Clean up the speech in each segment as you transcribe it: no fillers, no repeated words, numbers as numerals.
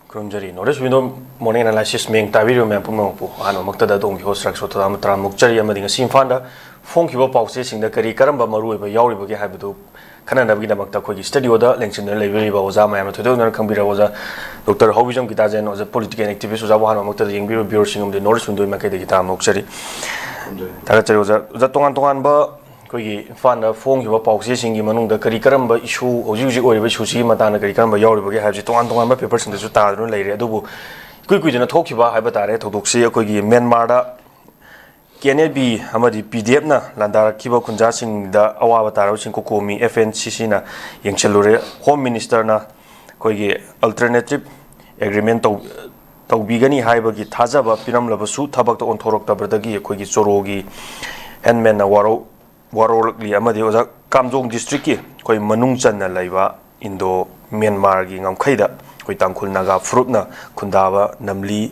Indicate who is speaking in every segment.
Speaker 1: Kurumjari, Notice window morning analysis ming tabiru me pumapu, ano maktada dong host rak sota amatra mukchari amading sim fanda, phone kibo pause sing the kari karamba maru ba yauri ba habdu kana nabgi na makta khoi studio da lengchin library ba oza ma amatu do khambira oza Dr. HAOBIJAM GITAJEN oza political activist oza ba hano makta yeng biro bureau sing the Notice window ma kai de gita mukchari taga chari oza tongan ba koi fanda phone kibo pause sing gi manung da kari karamba issue oji ori ba issue si matana kari karamba yauri ba habji tongan ba paper sing da su ta do leire adubu kui jana thokiba haiba tare thodokse akoi Myanmar da KNB amadi PDF na landara kiba kunja sing da awa taro sing kokomi FNCC na yengchelure Home Minister na koi alternative agreement to bigani haiba gi thajaba piram labasu thabak to onthorok tabadagi koi gi chorogi handman na warolli amadi oja Kamjong district ki koi manung chan na laiba Indo Myanmar gi ngamkhaida koi tangkhul naga fruit na khundaba namli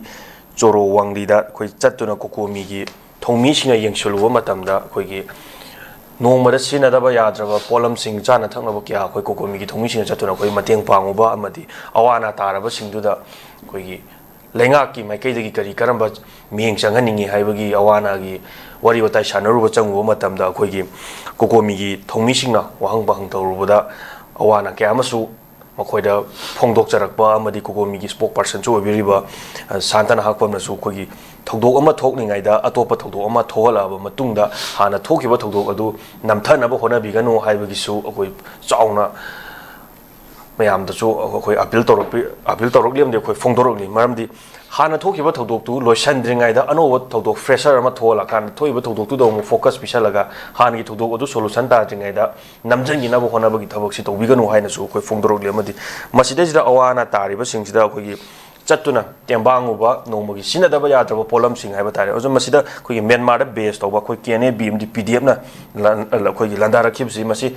Speaker 1: choro wangli da koi chattuna kokomi gi thongmi singa yengchuluwa matamda koigi nongmada sinadaba yadraba polam sing chana thaknaba kya koi kokomi gi thongmi singa chatuna koi mateng panguba amadi awana taraba singduda koigi lenga ki maikei dagi kari karamba mieng changhaningi haibagi awana gi wari watai sanaruba changuba matamda koigi kokomi gi thongmi singna wahang bahang tawrubada awana kya amasu makoida phongdok charakpa amadi kokomi gi spokesperson chu obiriba santana hakpamna su koigi thogdok ama thokningaida atopa thogdok ama thohalaba matungda hana thokiba thogdok adu namthanaba honabiganu haibagi su akoi chauna mayam da chu akoi appeal torok de akoi phongdorok ni maramdi hana thokiba thogdok tu loisandringaida anoba thogdok fresher ama thola kan thoiba thogdok tu do focus pisalaga hana gi thogdok adu solution ta dringaida namjangi na honabagi thabak si tobiganu haina su akoi phongdorok lemadi masidajida awana tariba singsida akoi Chatuna, Tiambanguba, Nomagi, Sinadaba Yatra, Polam Sing, Habatari, also Masida, Koi Myanmar based over Koi KNB, the PDF na Koi Landara Kipsi, Masi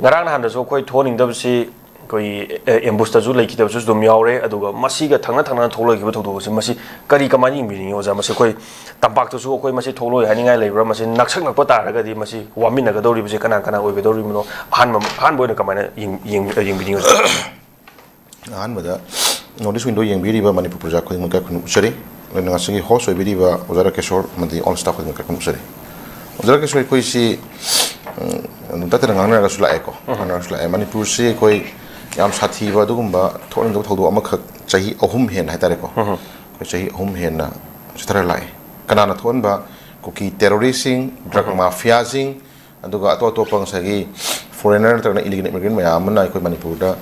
Speaker 1: Naran Handas, or Koi Toning WC, Koi Embustazu, like it was Domiaure, Aduga, Masiga, Tangana, Tolo, Givotos, Masi, Karikamani meeting, was a Masakoi, Tampacto, Koi Masi Tolo, Hanging I labor, Masi, Naksana Potara, Masi, Wamina Gadori, Kanakana, Vidorimo, Hanboy, Kamana, Ying meeting.
Speaker 2: Notice window yang biri ba manipur project ko ngaka kun usari na ngasing host we biri ba RAKESHWAR mandi all staff ko ngaka kun usari RAKESHWAR ko si data ngana rasula eko rasula manipur se ko yam sathi ba dugumba thoning da thodu amakha chahi ahum hen haitare ko chahi ahum hen na sitara lai kana thon ba ko ki terrorism drug mafiazing aduga to pang sagi foreigner ta na illegal immigrant mayam na ko manipur da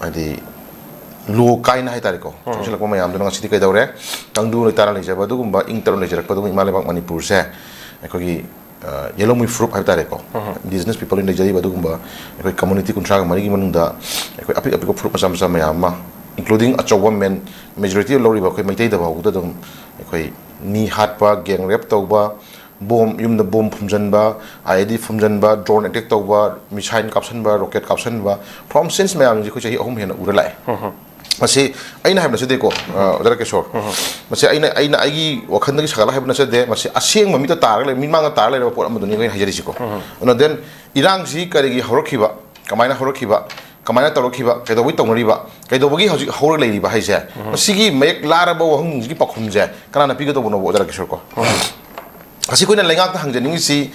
Speaker 2: adi lu kain hai tariko sila ko mayam dong city kay dawre tangdu ni tara ni jaba dugumba ingtero ni jarak padung imalebak manipur se ko gi yellow mui fruit hai tariko business people in the jadi badugumba ko community kuntra mari gi manunda ko api ko fruit masam masam mayam ma including a women majority lori ba ko maitai da ba ko dong ko ni hat pa gang rap to ba bom yum da bom phumjan ba ID phumjan ba drone attack to ba missile caption ba rocket caption ba from since mayam ji ko chahi ahum hen uralai Masih, aina hai nasi deko, RAKESHWAR. Masih aina agi wakanda ki sagala hai nasi de, masih asyeng mamita tarle, minmanga tarle lepas pun amaduni kau hajari siko. Then irang si kari ki horokiba, kamaina horokiba, kamaina tarokiba, kaya doi tongriba, kaya doi bagi horok lagi ba hai se. Masih ki mek lara bawa hong ki pakum je, karena napi kita bono RAKESHWAR ko. Masih kau ina lengak ta hangjani si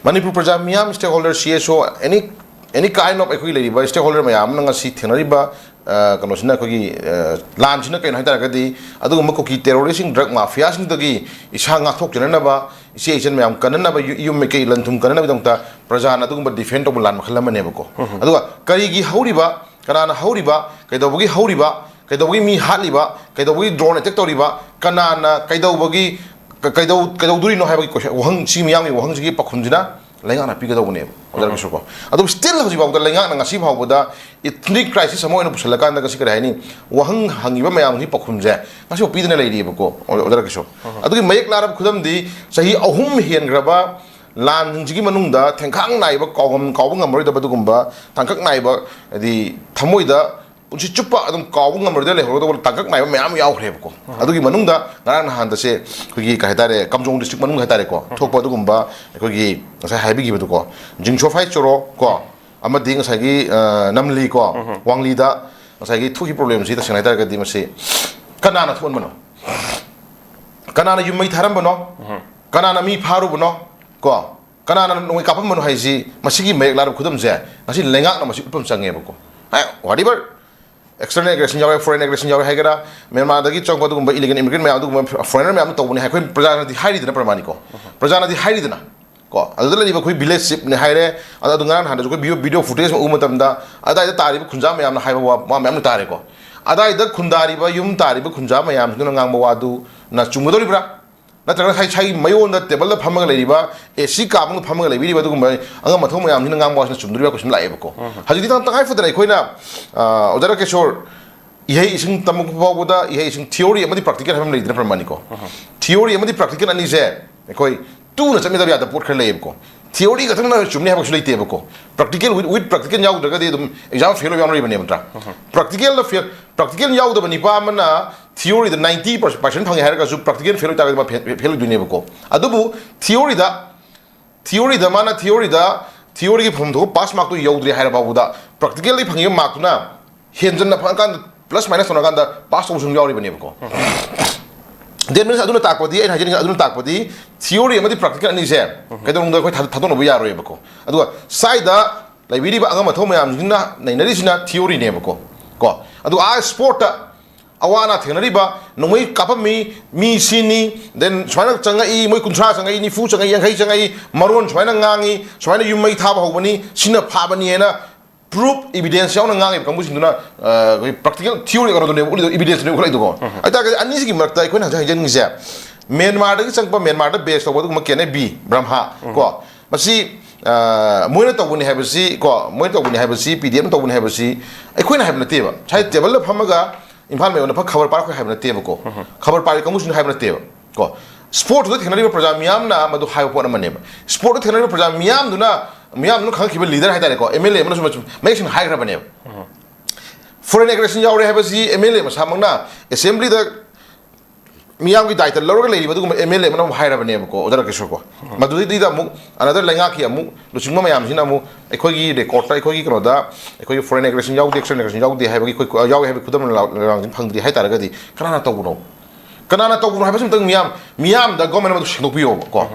Speaker 2: manipur project miam stakeholder CSO any kind of ekoi lagi ba stakeholder miam nanga si thenari ba kano sina ko gi lan sina kain haitara kadi adu ko ki terrorism drug mafia sing dagi isa nga thok jana ba isi asian mayam kanana ba yum me ke lanthum kanana ba dongta prajana adu ba defend to lan khalama ne ko adu kari gi hauriba kanana hauriba kai do bugi hauriba kai do bugi mi haliba kai do bugi drone attack toriba kanana kai do bugi kai do duri no ha ba ko wang si miyang wang si pakhunjina lenga na piga do ne RAKESHWAR ko adu still hoji ba lenga na ngasi ba boda ethnic crisis amo ina pusalakan da kasi kada ni wahang hangiba mayam ni pakhumje ngasi opidne lai ri ko RAKESHWAR adu ki mayek larab khudam di sahi ahum hian graba lan jigi manungda thengkhang nai ba kawam ngamroi da badugumba tangkak nai ba di thamoida punchi chupa adum kawung ngamroi le horo da tangkak nai ba mayam yaw khre ko adu ki manungda ngaran han da se khogi ka hetare Kamjong district manung hetare ko thokpa dugumba khogi sai haibi gi bedu ko jingcho phai choro ko ama ding sagi namli ko wangli da ꯉꯁꯥꯏꯒꯤ ꯊꯣꯛꯈꯤ ꯄ꯭ꯔꯣꯕ꯭ꯂꯦꯝꯁꯤ ꯇꯁꯦꯡꯅ ꯍꯥꯏꯇꯥꯔꯒꯗꯤ ꯃꯁꯤ ꯀꯅꯥꯅ ꯊꯣꯛꯍꯟꯕꯅꯣ ꯀꯅꯥꯅ ꯌꯨꯝꯃꯩ ꯊꯥꯔꯝꯕꯅꯣ ꯀꯅꯥꯅ ꯃꯤ ꯐꯥꯔꯨꯕꯅꯣ ꯀꯣ ꯀꯅꯥꯅ ꯅꯣꯡꯃꯩ ꯀꯥꯞꯄꯝꯕꯅꯣ ꯍꯥꯏꯁꯤ ꯃꯁꯤꯒꯤ ꯃꯌꯦꯛ ꯂꯥꯔꯕ ꯈꯨꯗꯝꯁꯦ ꯉꯁꯤ ꯂꯩꯉꯥꯛꯅ ꯃꯁꯤ ꯎꯠꯐꯝ ꯆꯪꯉꯦꯕꯀꯣ ꯋꯥꯠꯑꯦꯚꯔ external aggression yawe foreign aggression yawe haigara Myanmar dagi chong padu gumba illegal immigrant mayam dugumba foreigner mayam tawbani hai khoi prajana di hairi dana pramani ko prajana di hairi dana ko adula liba khoi village ship ne haire adu ngan handa jo video footage ma umatam da ada ida tari khunja mayam na haiba wa mayam tare ko ada ida khundari ba yum tari ba khunja mayam duna ngang ba wadu na chumudori bra नत्रग हाई छाई मयोन द table द फमग लेरिबा एसी काबंग फमग लेबिरिबा दुगुम अंग मथौ मयाम नि ngang बास चुमदुरिबा कुसन लाएबको हजि दिता तंगाय फदरै खोइना ओजरा केशोर इहे इसिंग तमक बावदा इहे इसिंग थियोरी अमदि प्रैक्टिकल हम लेदिन प्रमाणिको थियोरी अमदि प्रैक्टिकल अनि जे खोइ तु न चमिदा बिया द पोट खर लेबको थियोरी गथंग न चुमनि हाबक लेतेबको प्रैक्टिकल विद प्रैक्टिकल याउ दगदि दुम एग्जाम फेल याउ रिबने मत्रा प्रैक्टिकल द फेल प्रैक्टिकल याउ द बनिपा मना theory the 90% phang hair ka su practical fail ta ga fail dune ko adubu theory da mana theory ki phom do pass mark to yaudri hair ba buda practically phang ye mark na henjan na phang kan plus minus na kan da pass to sung yauri bane ko then means aduna takpodi ai hajin aduna takpodi theory amadi practical ni se ka dong da khoi thadon bu yaro ye ko adu side da library ba angama thom yam jinna nainari sina theory ne ko adu a sport awana thenariba nomoi kapami mi sini then swaina changai moi kunthra changai ni fu changai yangai changai maron swaina ngangi swaina yumai thaba hobani sina phabani ena proof evidence yauna ngangi kambu sinduna practical theory garo ne uli evidence ne ulai do aita ani sigi marta ikoi na jajan ngi ja Myanmar da changpa Myanmar da base to ma kene b brahma ko masi moina to buni habasi ko moina to buni habasi pdm to buni habasi ikoi na habna teba chai table la phamaga imphal me ona pha khabar par ko haibna teba ko khabar par kamu sun haibna teba ko sport do thenari praja miyam na madu haib pona mane sport do thenari praja miyam duna miyam nu khang khiba leader haitare ko mla mana sum make sin haigra bane foreign aggression yaure habasi mla ma samangna assembly da miyam gi daita lorga leiri badu mla mana haira bane ko odara kishor ko madu di da mu another lenga ki amu luchingma mayam sina mu ekhoi gi record ta ekhoi gi kro da ekhoi foreign aggression yaw de external aggression yaw de haibagi khoi yaw haibagi khudam rang phangdi hai tara gadi kanana tawuno habasum tang miyam da government ma shino piyo ko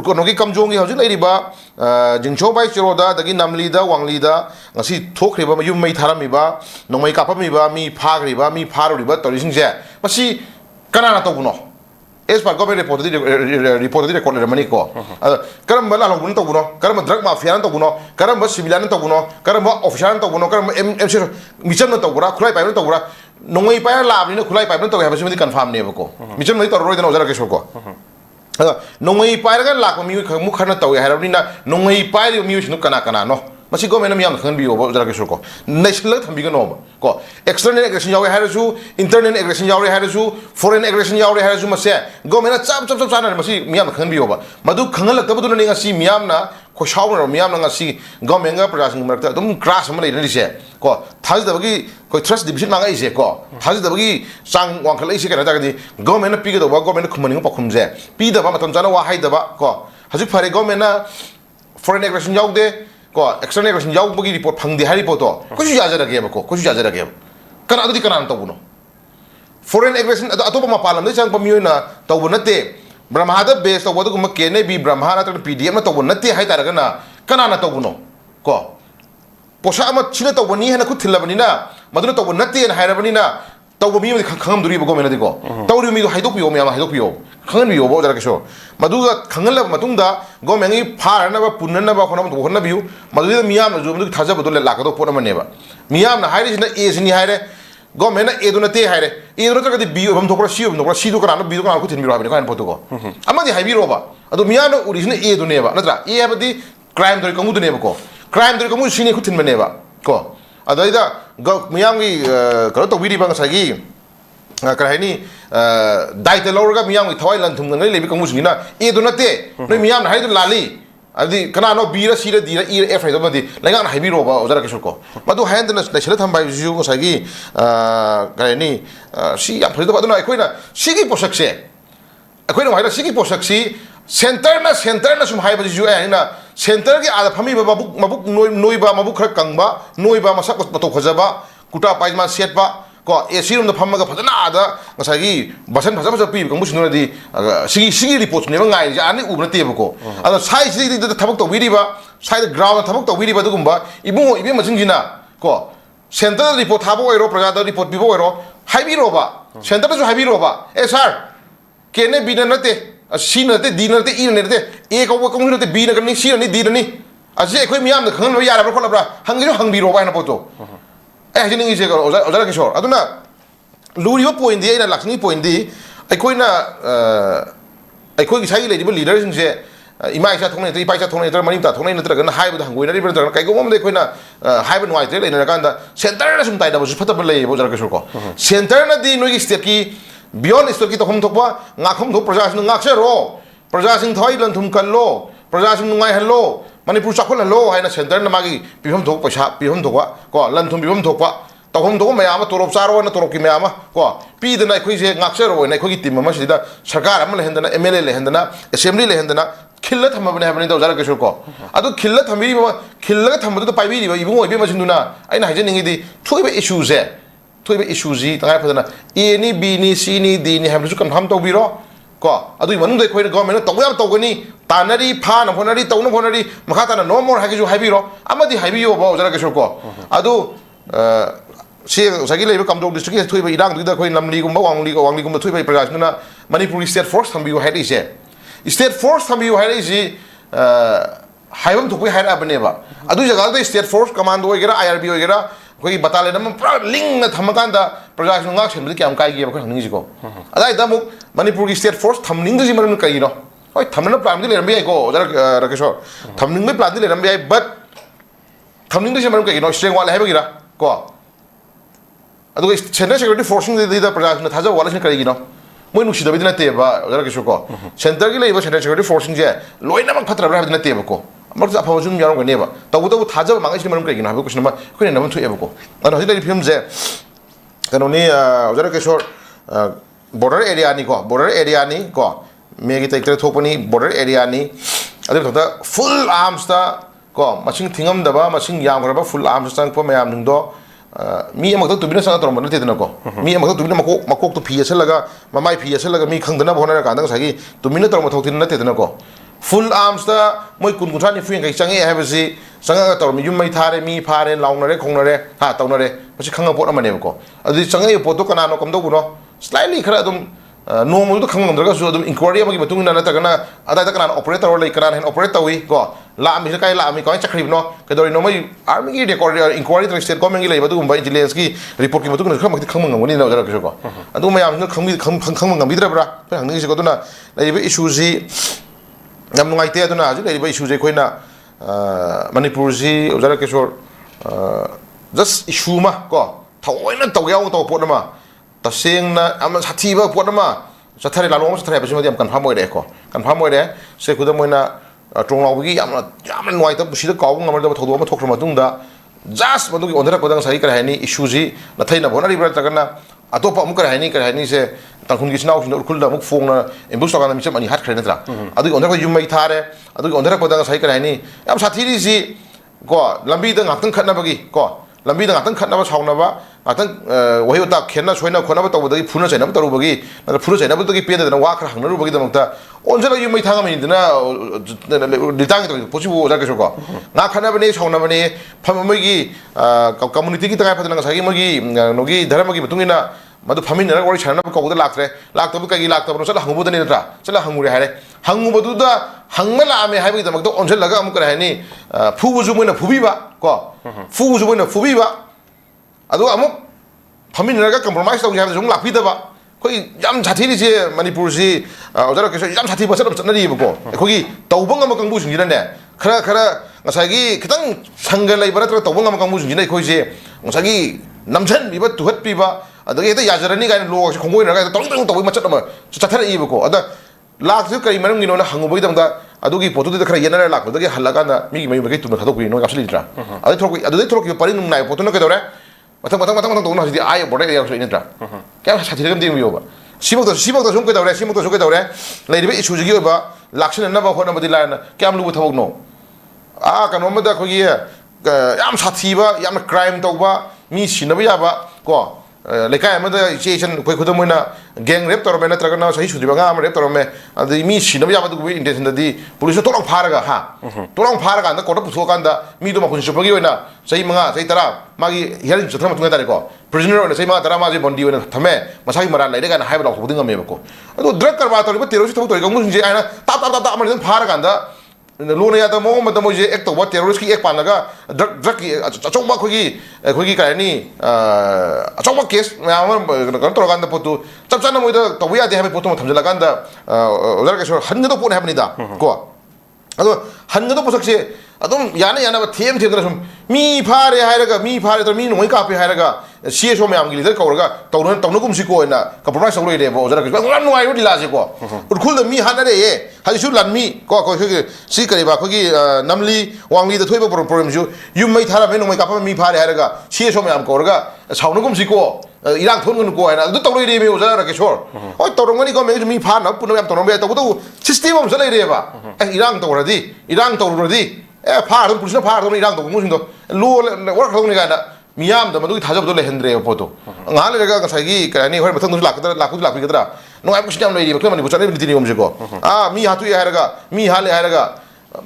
Speaker 2: ko no gi kamjong gi hojin leiri ba 𝐍𝐄𝐖𝐒 chero da gi namli da wangli da ngasi thokre ba yum mai tharami ba nongmai kapami ba mi phagri ba mi pharuri ba torising je masi kanana tawuno as per government report record le mani ko karam bala lo bun tawuno karam drug mafia tawuno karam civilian tawuno karam official tawuno karam mc mission tawura khulai pai tawura nongmai pai la ni khulai pai taw ha basimi confirm ne ko mission mai tawroi dana ojara keshor ko nongmai pai ga la ko mi mu khana taw ha rabni na nongmai pai ri mi sinu kana no masi government mi am khan bi obo ojara keshor ko national thambi ga no ko external aggression yawe harasu internal aggression yawe harasu foreign aggression yawe harasu mase government chap chana masi mi am khan bi oba madu khangal tab du na ngasi mi am na ko shawra mi am na ngasi government ga prasing marta dum crash ma le se ko thaj da bagi ko trust division ma ga ise ko thaj da bagi sang wang khala ise kana da ga government na pi ga do government khumani pa khumje pi da ba matam chana wa hai da ba ko haji phare government na foreign aggression yaw de ko external aggression yaw bagi report phangdi hai report to ko ju jaja rage ba ko ju jaja rage kana adu kana to buno foreign aggression atopa ma palam de chang pa mi na to bu nate brahma da base to bodu ma kene bi brahma na ta pdm na to bu nate hai ta na kana na to buno ko posha ma china to bani hena khu thilabani na maduna to bu nate na hai rabani na to bu mi khangam duri ba ko mena de ko to ri mi do hai do piyo mi ma hai do piyo khangan biyo bo jara kesho madu ga khangan la matung da go mengi phar na ba punna na ba khona to khona biu madu da miyam na jo madu thaja bodu le la ka do pona mane ba miyam na hairi sina a sini haire go mena a do na te haire a do ta ga di biu bam thokra si bam thokra si do kana biu kana ku thin biu ha bani kan potu ko amadi hai biu ba adu miyam na uri sina a do ne ba natra a ha badi crime do kamu do ne ba ko crime do kamu sini ku thin mane ba ko adu da go miyam gi ka to biri ba sa gi kara hai ni daita lorga miyam gi thawai lan thum ngai lebi kamu singina e do nate noi miyam na hai do lali adi kana no bira sira dira e f hai do madi lenga na hai biro ba ojara kesur ko madu hand na sila tham bai ju ko sagi kara ni si ya phri do ba do na ekoi na sigi posak se ekoi no hai na sigi posak si center na sum hai ba ju ai na center gi ada phami ba mabuk noi ba mabuk khar kang ba noi ba masak to khoja ba kuta paima set ba ko AC room da phamaga phajana da ngasagi basan phaja pi kangbu sinuna di sigi report ne ngai ja ani ubna te ko ada sai si da thabak to wiri ba sai da ground thabak to wiri ba dugumba ibungo ibe majingina ko center report thabo oiro praja da report bibo oiro haibi ro ba center da jo haibi ro ba sir kene bina nate si nate di nate i nate e ko ko nate b na ni si ni di ni ase khoi miyam da khang no yara ba khol ba hangi hangbi ro ba na poto hajini ise ko ozara kishore aduna luri ba point di ina lakshmi point di ai na ai gi sai le di leader sing se ima isa thongne tri paisa thongne tra mani ta thongne na tra gan hai ba hangoi na ri ba tra kai ko mom de na hai ba nwai tre le na kan da center na sum tai da ba su phata ba le bo ozara kishore ko center na di no gi state ki beyond state ki to hom thokwa ngakhom thok praja sing ngakse ro praja sing thoi lan thum kan lo praja sing ngai hello manipur chakhol hello haina center na magi pihom thok paisa pihom thokwa ko lan thum pihom thokwa tawhom thok mayama torop charo na torop ki mayama ko pi de na khoi je ngakse ro na khoi ki team ma sida sarkar am le hendana MLA le hendana assembly le hendana khilla thama bane habane do jara keshur ko adu khilla thami khilla thama do pai bi ibung oi be ma sinduna aina haje ningi di thoibe issues e thoibe issues ji tangai phadana a ni b ni c ni d ni hablu confirm to biro ko adu manung de khoi government to yam to gani tanari pha na phonari to no phonari makha ta na no more hagi ju haibiro amadi haibiyo ba jara keshur ko adu si sagi lebe kamdok district thoibe irang da khoi namli gum ba wangli gum thoibe prajas na manipuri state force thambiyo haidi se state force thambiyo haidi si haibam thukui haira abane ba adu jaga da state force commando ogera IRB ogera khoi batale nam pra link na thamakan da prajas nu ngak sem kyam kai gi ba khoi hangni ji ko adai da muk manipuri state force thamning ji maram kai no hoi thamna plan di le rambi ai ko jara rakeshwar thamning me plan di le rambi ai but thamning ji maram kai no streng wala haiba gira ko adu center security forcing di da prajas na thaja wala sin kai gi no moi nu shida bidina te ba jara keshwar ko center gi le ba center security forcing je loina mak phatra ba bidina te ba ko mak sa phawa jum yarong ne ba tabu thaja mangai sin maram kai gi no ha ko sin ma khoi na man thu e ba ko adu hidai film je kanoni jara keshwar border area ni ko me gi tai thopani border area ni adu thota full arms ta ko maching thingam da ba maching yam ba full arms sang pa mayam ning do mi amak tu bina sang torom na te na ko mi amak tu bina makok tu phi asalaga mamai phi asalaga mi khangdana bhona ka dang sagi tu mina torom thok tin na te na ko full arms ta moi kun kun thani fuing kai change ha basi sanga torom yum mai thare mi phare laungnare khongnare ha taunare basi khanga pot amane ko adu change pot to kana no kam do no slightly khara dum normal to khangam draga su dum inquiry amagi batung na ta kana ada ta kana operator lai kana hen operator wi ko la mi kai la mi ko chakri no ke dori no mai army gi record inquiry to state government gi lai batung ba intelligence gi report gi batung kham kham ngam ni na jara ko adu mai am kham ngam bidra bra pa hang ni se ko tuna lai be issue ji ngam ngai te tuna ji lai be issue ji khoina manipur ji jara keshor just issue ma ko thaoina taw yaw to pot ma taseng na am sathi ba pot ma sathare la long sathare ba sima diam kan phamoi de ko kan phamoi de se kuda moina trong law gi am noi ta busi da kaw ngamar da thodo ma thokra ma tung da just ma du gi ondra ko dang sai kar hani issue ji na thaina bona ri bra ta kana atopa am kar hani se tangkhun gi snaw sin urkhul da muk phong na embus ta kana mi cham ani hat khre na tra adu gi ondra ko yum mai thare adu gi ondra ko dang sai kar hani am sathi ri ji ko lambi da ngak tang khatna ba gi ko lambi da ngak tang khatna ba sauna ba atang wahi ta khenna soina khona ba tawda gi phuna chaina ba taru bagi na phuna chaina ba to gi pe da wa khra hangna ru bagi da makta onjala yu mai thanga mi dina ditang to possible ja ke ko na khana ba ne sauna ba ne pham mai gi community gi ta pa da sagi magi no gi dharma gi butungina madu phamin na wari chana ba ko da laktre lakta ba kai gi lakta ba sala hangu ba da ne tra sala hangu re hare hangu ba du da hangmala ame hai ba da makta onjala ga am kra hai ni phu bu ju mo na phubi ba ko phu bu ju mo na phubi ba adu amuk phaminraga compromise tawgi ha jung lakpi da ba khoi yam chathi ri je manipur si ojara ke yam chathi basat chatnari ba ko khogi tawbang am kangbu sing ne khara ngasai gi khitang sangal lai barat tawbang am kangbu sing ne khoi je ngasai gi namchan bi ba tuhat pi ba adagi ta yajarani ga lo si khongoi na ga tong tong tawai machat ma chathara i ba ko ada lak ju kai manam gi no na hangu ba dang da adugi potu de khara yenara lak da gi halaga na mi gi mai ba gi tu na thadok wi no ga sli tra adu thok pari num nai potu na ke dore matang dong na di ai border area so intra kya sathi gam ding yo ba sibok da sum ke dawre lai de issue gi ba lakshan na ba khona ba di la na kyam lu thawok no a kanom da ko gi yam sathi ba yam crime to ba mi sinaba yaba ko lekai amada situation koi khudam moina gang rape torme na tragana sahi sudriba nga am rape torme adi mi sinaba yaba du intention dadi police to long pharaga ha to long pharaga anda kota puso kanda mi do makun supagi oina sahi manga sahi tara magi hearing chatham tunga tare ko prisoner oina sahi manga tara ma ji bondi oina thame masagi maran lai ga na haiba lok budinga me ko ado drug karba to ba terrorist to ga mun je aina ta amar pharaga anda loan या तो मोह मतलब मुझे एक तो बहुत terrorist की एक पान लगा ड्रग की अचौबा खोगी कहनी अचौबा केस मैं कौन तो लगान पोतु चप चना मुझे तो वही आते हैं पोतु में थमजे लगान दा उधर कैसे हन्ने तो पोने है बनी दा को अतो हन्ने तो पोसक से अतुम याना थेम तरह सुम मी फारे हायरगा मी फारे तो मी नोई कापे हायरगा सीएसओ में आमगी लीडर कौरगा तौनो कुमसी को ना कंप्रोमाइज सौलो इदे बो जरा किस ngam nuai ro dilase ko urkhul da mi hanare ye hali su lan mi ko si kare ba ko gi namli wangli da thoiba problem ju yum mai thara me no mai kapa mi phare hairaga CSO me am kौरगा saunu kumsi ko irang thon gun ko na du tawlo ide me ozara ke shor oi tawrongani ko me mi pha na puno am tawrong be to system am sala ide ba irang tawradi pha dum pulisna pha dum irang to musing do lo work thong ni ga na मियाम द मदुगी थाजब दो लेहंद्रे photo ngal le ga saigi karani hoi mathang lakpi gadra no ai kusi jam lei ba klemani buchane ni om jeko mi hatu ya haraga mi hale haraga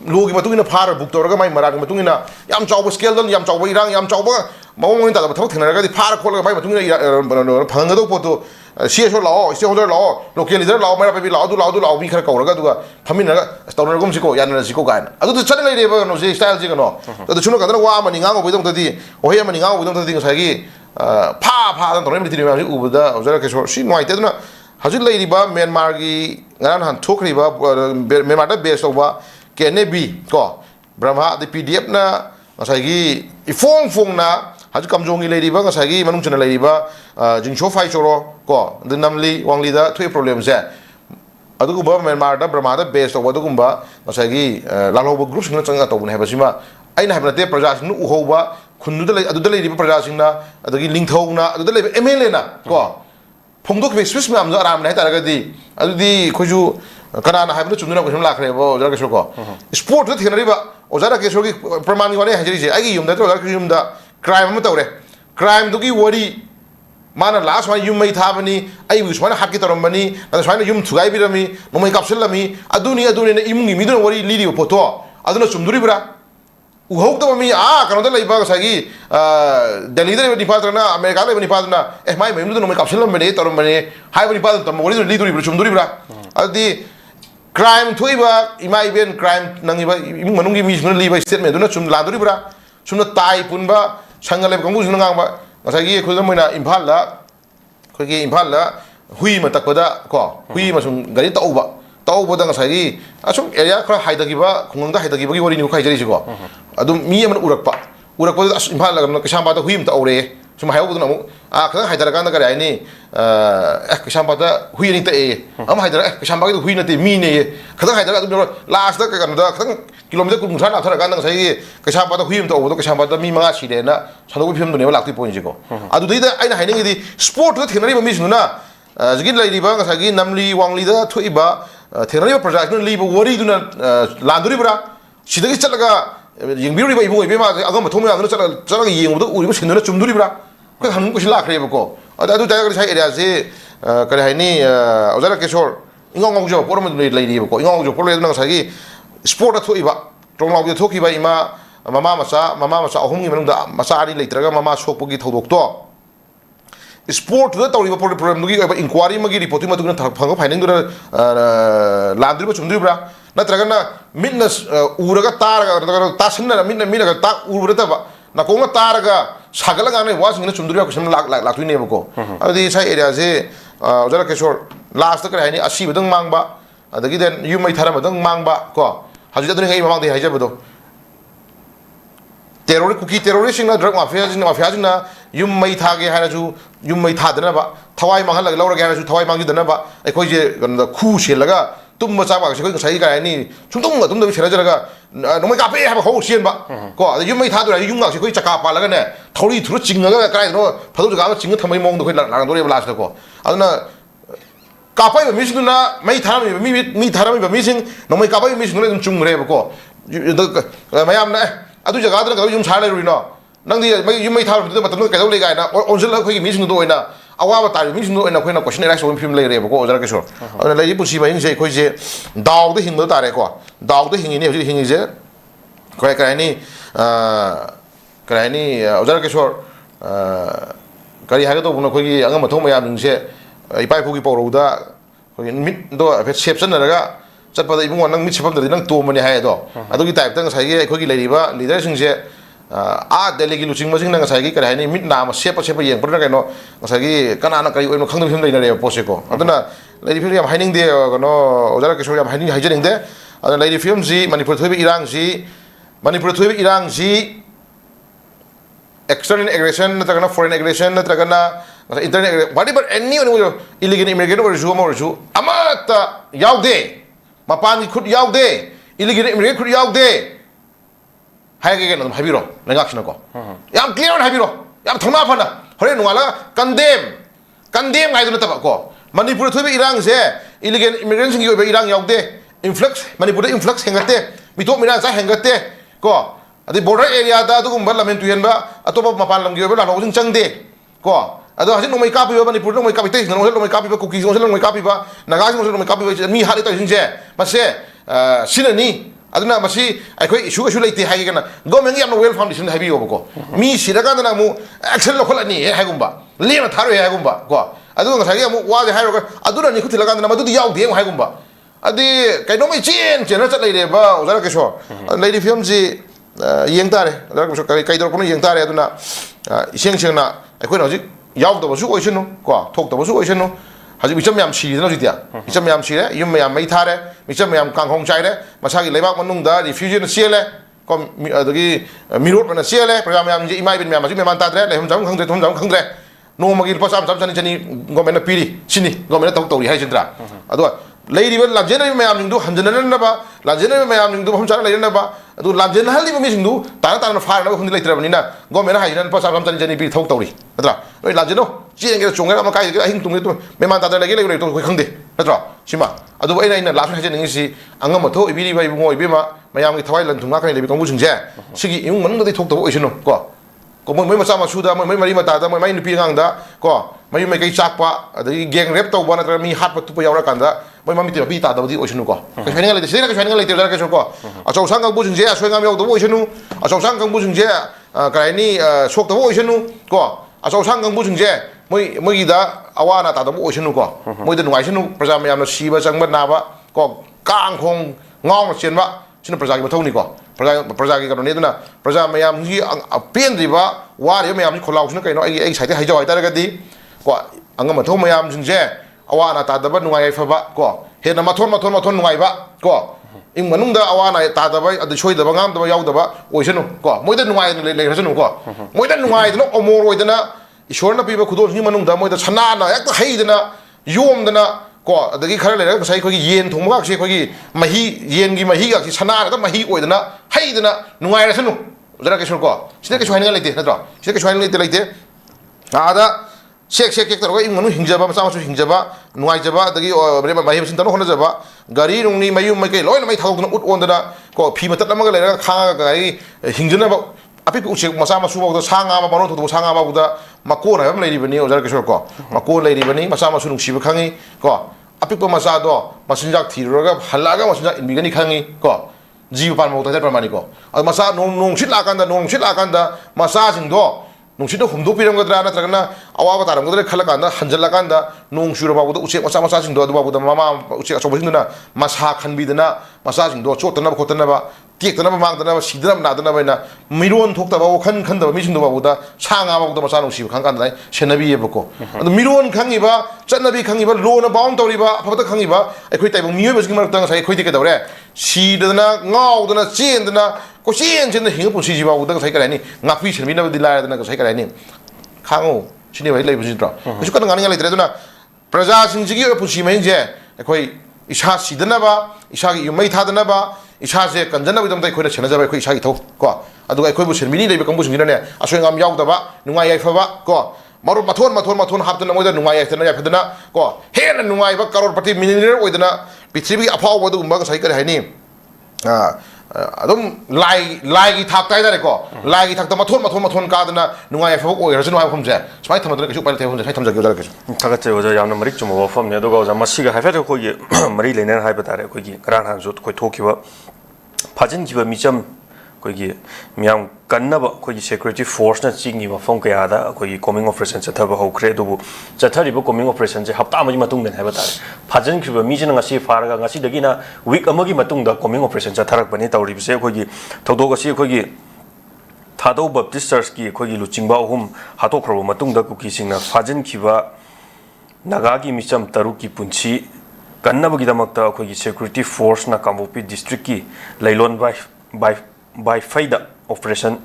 Speaker 2: logi matungina phar buk torga mai marag matungina yam chawba scale don yam chawba irang yam chawba mawong ta thok thenaraga di phar khol ga mai matungina phanga do poto CSO lao stakeholder lao local leader lao mai pa bi lao mi khara kauraga duga phamina stoner gum siko yanna siko gain adu chane lei ba no je style ji no adu chuno kadana wa mani ngang obidong tadi ohe mani ngang obidong tadi ngasagi pha dan torem litini ma ubuda ozara ke si noi te duna hajul lei ba Myanmar gi ngaran han thokri ba Myanmar da base ba KNB ko Brahma the PDF na ngasagi ifong na haju kamjongi lei ba ngasagi manung chana lei ba 𝐍𝐄𝐖𝐒 choro ko the namli wangli da thui problem je adu ko ba Myanmar da Brahma da base to adu kumba ngasagi laloba group sing na changa to ne ba sima aina habna te praja sing u hoba khundu da lei adu da lei ba praja sing na adagi lingthau na adu da lei MLA na ko phongdok be swiss ma am aram na ta ga di adu di khoju kana na habna chumna ko him lakhre bo ozara ke ko sport da thenari ba ozara ke ki pramani wale hajri je ai gi yum da to ozara ke yum da crime ma tawre crime du gi wori mana last one yum mai thabani ai wi swana hakki tarambani na swana yum thugai birami no mai kapsulami aduni na imungi midun wori liri poto aduna chumduri bra u hok da mi kano da leiba sagi delhi da ni padna america da ni padna mai mai no mai kapsulam me tarambani hai ni padna tam wori liduri bra chumduri bra adi crime thuiba imai ben crime nangi ba imung manungi mi suna liba statement duna chum laduri bra sumna tai punba sangale kamu suna ngang ba ngasagi khulda moina imphal la hui ma takpada ko hui ma sum gari tauba da ngasagi asum area khra haidagi ba khungang da haidagi ba gi wori ni khai jari ko adum mi amana urakpa imphal la kasamba da hui ma ta aure sum hayo buduna mu khang haidara kan da kare ni kasamba da hui ni ta am haidara kasamba gi hui na te mi ne khang haidara adum last da kan da khang kilometer kun thana thara kan da sai kasamba da hui ma ta aure kasamba da mi manga si de na sanu phim ne lakti point ji ko adu dei da aina haini di sport da thenari ba mi suna jigin lai ba ngasagi namli wangli da thuiba thenari ba project li ba wori duna landuri bra sidagi chalaga yengbiru ba iboi be ma agam thome aduna chalaga yengu uri ba sinuna chumduri bra ko hanung ko sila khre ba ko adu da ga sai area se kare haini ozara keshor ingong jo porom lai ba ko ingong jo porle duna ngasagi sport da thuiba tonglaw de thoki ba ima mama masa ahum gi manung da masa ari leitraga mama sokpogi thodok to sport da tawri ba problem gi ba inquiry magi report ma dugna phang finding dura landri ba chumdri bra natraga na minna uraga taraga tasinna minna ga ta urura ta ba na ko ma taraga sagala ga ne was ngina chumdri ba kusam lak tu ne ba ko adi sai area se ojara keshor last ka hai ni asi badang mangba adagi den yumai thara badang mangba ko haju da ngai mamang de haija bado terrorist na drug mafia na yum mai thage haiju yum mai thadana ba thawai mangal lag lawra ga haiju thawai mangi dana ba ekoi je khu shelaga tum ma cha ba se koi sai ga ni chungtung ga tum da chera jara ga no mai ka pe ha ba ho sien ba ko yum mai thadu yum ga se koi chaka pa laga ne thori thuru chinga ga kai no phadu ga chinga thamai mong do koi lang do re last ko aduna kapai ba misnu na mai tharami mi tharami ba mising no mai kapai misnu le chung re ba ko mayam na adu jaga da ga yum chale ri no ꯅꯪꯗꯤ ꯌꯨꯝ ꯃꯩ ꯊꯥꯕꯗꯨꯗ ꯃꯇꯝꯗꯨꯗ ꯀꯩꯗꯧ ꯂꯩ ꯀꯥꯏꯅ ꯑꯣꯟꯁꯤꯜꯂꯒ ꯑꯩꯈꯣꯏꯒꯤ ꯃꯤꯁꯤꯡꯗꯨꯗ ꯑꯣꯏꯅ ꯑꯋꯥꯕ ꯇꯥꯔꯤꯕ ꯃꯤꯁꯤꯡꯗꯨ ꯑꯣꯏꯅ ꯑꯩꯈꯣꯏꯅ ꯀꯣꯏꯁꯟ ꯑꯦꯔꯥꯏꯁ ꯇꯧꯕ ꯐꯤꯕꯝ ꯂꯩꯔꯦꯕꯀꯣ ꯑꯣꯖꯥ ꯔꯥꯀꯦꯁꯣꯔ ꯑꯗꯨꯅ ꯂꯩꯔꯤꯕ ꯄꯨꯟꯁꯤ ꯃꯍꯤꯡꯁꯦ ꯑꯩꯈꯣꯏꯁꯦ ꯗꯥꯎꯗ ꯍꯤꯡꯕ ꯇꯥꯔꯦꯀꯣ ꯗꯥꯎꯗ ꯍꯤꯡꯉꯤꯅꯤ ꯍꯧꯖꯤꯛ ꯍꯤꯡꯉꯤꯁꯦ ꯑꯩꯈꯣꯏ ꯀꯔꯤ ꯍꯥꯏꯅꯤ ꯑꯣꯖꯥ ꯔꯥꯀꯦꯁꯣꯔ ꯀꯔꯤ ꯍꯥꯏꯒꯗꯧꯕꯅꯣ ꯑꯩꯈꯣꯏꯒꯤ ꯑꯉꯝ ꯑꯊꯧ ꯃꯌꯥꯝꯁꯤꯡꯁꯦ ꯏꯄꯥ ꯏꯄꯨꯒꯤ ꯄꯧꯔꯧꯗ ꯑꯩꯈꯣꯏꯒꯤ ꯃꯤꯠꯇꯣ ꯍꯥꯏꯐꯦꯠ ꯁꯦꯞꯆꯟꯅꯔꯒ ꯆꯠꯄꯗ ꯏꯕꯨꯡꯉꯣ ꯅꯪ ꯃꯤꯠ ꯁꯦꯞꯐꯝꯗꯗꯤ ꯅꯪ ꯇꯣꯝꯕꯅꯤ ꯍꯥꯏ ꯑꯗꯣ ꯑꯗꯨꯒꯤ ꯇꯥꯏꯞꯇ ꯉꯁꯥꯏꯒꯤ ꯑꯩꯈꯣꯏꯒꯤ ꯂꯩꯔꯤꯕ ꯂꯤꯗꯔꯁꯤꯡꯁꯦ ꯗꯦꯜꯂꯤꯒꯤ ꯂꯨꯆꯤꯡꯕꯁꯤꯡꯅ ꯉꯁꯥꯏꯒꯤ ꯀꯔꯤ ꯍꯥꯏꯅꯤ ꯃꯤꯠ ꯅꯥꯝꯃ ꯁꯦꯞꯄ ꯌꯦꯡꯕꯗꯨꯅ ꯀꯩꯅꯣ ꯉꯁꯥꯏꯒꯤ ꯀꯅꯥꯅ ꯀꯔꯤ ꯑꯣꯏꯅꯣ ꯈꯪꯗꯕ ꯐꯤꯕꯝ ꯂꯩꯅꯔꯦꯕ ꯄꯣꯠꯁꯦꯀꯣ ꯑꯗꯨꯅ ꯂꯩꯔꯤꯕ ꯐꯤꯕꯝ ꯌꯥꯝ ꯍꯥꯏꯅꯤꯡꯗꯦ ꯀꯩꯅꯣ ꯑꯣꯖꯥ ꯔꯥꯀꯦꯁꯣꯔ ꯌꯥꯝ ꯍꯥꯏꯖꯅꯤꯡꯗꯦ ꯑꯗꯨꯅ ꯂꯩꯔꯤꯕ ꯐꯤꯕꯝꯁꯤ ꯃꯅꯤꯄꯨꯔ ꯊꯣꯛꯏꯕ ꯏꯔꯥꯡꯁꯤ external aggression नत्रगना foreign aggression नत्रगना internal whatever any illegal immigrant or amata yaude mapani khud yaude illegal immigrant khud yaude haige gen habiro nangakshna ko yam clear on habiro yam thona phana hore nuala condemn ngai duna ko manipur thobe irang se illegal immigrants ngi obe irang yaude influx manipur influx hengate mitok mina sa hengate ko अदे border area दा दुगुम्बा लमेन तुयनबा अतोबा मपान लमगी ओबा लानो जिंग चंगदे को अदो हजि नोमै कापिबा Manipur नोमै कापिते नोमै कापिबा cookie नोमै कापिबा Nagas नोमै कापिबा मी हारि तजिंजे मसे सिननी अदुना मसी अखोय issue लेते हाइगना government याम well foundation हाइबियोबको मी सिरगादना मु action लखलनी हाइगुम्बा लेना थारो हाइगुम्बा को अदु ngसाइ मु वाजे हाइरोगा अदुना नि खुथिलगादना मदुदि याउदे हाइगुम्बा अदि कैनोमै चेन चत लेरेबा ओजा रकेशोर लेदि फिल्मजी yeng tare kai dor kono yeng tare aduna iseng sengna akhoi hojik yaudaba su oisinu ko thokdaba su oisinu hajik micham yam sirina jitia micham yam sire yum yam mai thare micham yam kanghong chaire masagi leibak manung da refugee na siele ko adagi mirot na siele program yam ji imai bin yam ji meman tadre lehum jam khangdre thum jam khangdre no magi pa sam chani government na piri sini government tok tori hai jindra ado लेरिबा लाजेन मयामनिंदु हंजनननबा लाजेन मयामनिंदु हमचारा लेरनबा अदु लाजेन हलिबा मिसिंदु ताना फारनबा खुंदि लेत्रबनिना गवर्नमेंट हाइजन पसा साम जनी पि थौ तौरी नत्रा ओइ लाजेनो चेंगे चोंगे अमा काइ अहिंग तुंगे तु मेमान तादा लेगे लेगे तो खोइ खंदे नत्रा सिमा अदु अइना लासु हाइजनिंगसि अंगमथो इबिरिबा इबुंगो इबेमा मयामनि थवाइ लंथुंगा खै लेबि कंगु सिंजे सिगि इमुं मनंगदि थोक्तबो ओइसनो को moi macha masuda moi mari mata da moi mai nupi ngangda ko mai mai kai chakpa adagi gang rap tau bana mi hat pa tu pa yaura kanda moi mami ti bi ta da di oisinu ko ka shaining le sina ka shaining le ti da ka so ko a chau sang gang bu jing je a shoi ngam yau da oisinu a chau sang gang bu jing je ka ni sok da oisinu ko a chau sang gang bu jing je moi da awana ta da oisinu ko moi da nuai sinu praja mayam na siba changba na ba ko kang khong ngong chen ba sinu praja gi mathau ni ko प्रजा की करो नेदुना प्रजा मयाम जी पेंद्रिबा वारे मयाम जी खोलाउसना कइनो आई साइते हाइजो हाइतारगदि को अंगम मथो मयाम जिंजे अवाना तादबा नुगाय फबा को हेना मथोन नुगायबा को इं मनुंगदा अवाना तादबा अद सोइदबा गामदबा याउदबा ओइसनु को मोइदा नुगाय लेरसनु को मोइदा नुगायदनो अमोर ओइदना ईश्वरना पीबा खुदोनि मनुंगदा मोइदा सनाना एक हैदना योमदना को अदगी खरा लेर गसाई खोगी येन थोमगा से खोगी मही येन की मही गासी सना दा मही ओइदना हैदना नुगाय रसनु जरा केशोर को सिने के स्वाइनिंग लेते नत्रा सिने के स्वाइनिंग लेते आदा शेक तरो इ मनु हिंजबा मसा मसु हिंजबा नुगाय जबा अदगी बरे मही बसिन तनो होना जबा गाड़ी रुंगनी मयु मके लोइन मई थाउदना उट ओंदना को फी मत लमगा लेर खागा गाई हिंजना अपिक उचेक मसा मसु बाउदा सांगा मा बनो थो सांगा बाउदा मकोन हायम लेरिबनी ओजार केशोर को मकोन लेरिबनी मसा मसु नुसिब खांगी को अपिक मसा दो मसिनजाक थीरगा हलागा मसिनजाक इनबिगनी खांगी को जीव पान मौता प्रमाणी को मसा नोंसित लाकांदा मसा सिंदो नोंसित हुमदो पिरमगद्रा नत्रगना अवाबा तारमगद्रा खलकांदा हंजलकांदा नों शुरबाबुदा उचेक मसा सिंदो अदुबाबुदा मामा उचेक अचोबसिंदना मसा खनबिदना मसा सिंदो चोतना खोतनाबा टेक्तना मांगदना सिदना नादना बैना मिरोन थोक्तबा वखन खनदबा मिसिंदबाबुदा सांगा बाबुदा मसा नोंसिब खांकांदा सेनबियेबको अदु मिरोन खांगिबा चनबि खांगिबा लोना बाउन तौरिबा फबदा खांगिबा अखोइ ताइबो मियोबसि मरक्ता साइ अखोइदि केदौरे सिदना गाउदना चेंदना कोचेन चेन हिंग पुसि जिबाबुदा साइ करानि ngapi सेनबिनबदि लायदना साइ करानि खांगो सिनि भाइ लेबसिद्र बिसु कन गानि लेद्रे दुना प्रजा सिंजिगि पुसि महिंजे अखोइ इसा सिदनाबा इसागि युमै थादनाबा इसासे कंजनबदम तै खोइना छेनजबा अखोइ इसागि थौ को अदुगा अखोइबु सेनबिनि लेबे कंबु सिंगिनाने असोयंगाम याउदबा नुंगाय याइफबा को मारो मथोन हापदना मोइदा नुंगाय याइफदना याइफदना को हेन नुंगायबा करोड़पति मिलियनेयर ओइदना पृथ्वी अफावबदुगुम्बा साइ करे हाइनि adum lai thak tai da ko lai thak ta mathon ka da nungai fa ko ra jinu ha khom je smai tham da ke chu pa the hom je sai tham ja ge da ke
Speaker 1: thak che oja yamna marik chu mo fam ne do ga masi ga hafa ko ye mari lener hai ba tare ko gi kran han jut ko thoki ba phajin ki ba micham ko gi miam kanna ba ko gi security force na chingi ba fam ka ya da ko gi coming operation cha tha ba ho khre do bu cha thari ba coming operation je hapta ma ji matung den hai ba tare phajin ki ba mi jina ngasi far ga ngasi dagi na week amagi matung da coming operation cha tharak bani tawri bise ko gi thodo ga si ko gi thado baptist church ki ko gi luchingba hum hato khro matung da ku ki singna phajin ki ba naga gi micham taru ki punchi kanna ba gi damak ta ko gi security force na kambopi district ki lailon by faida operation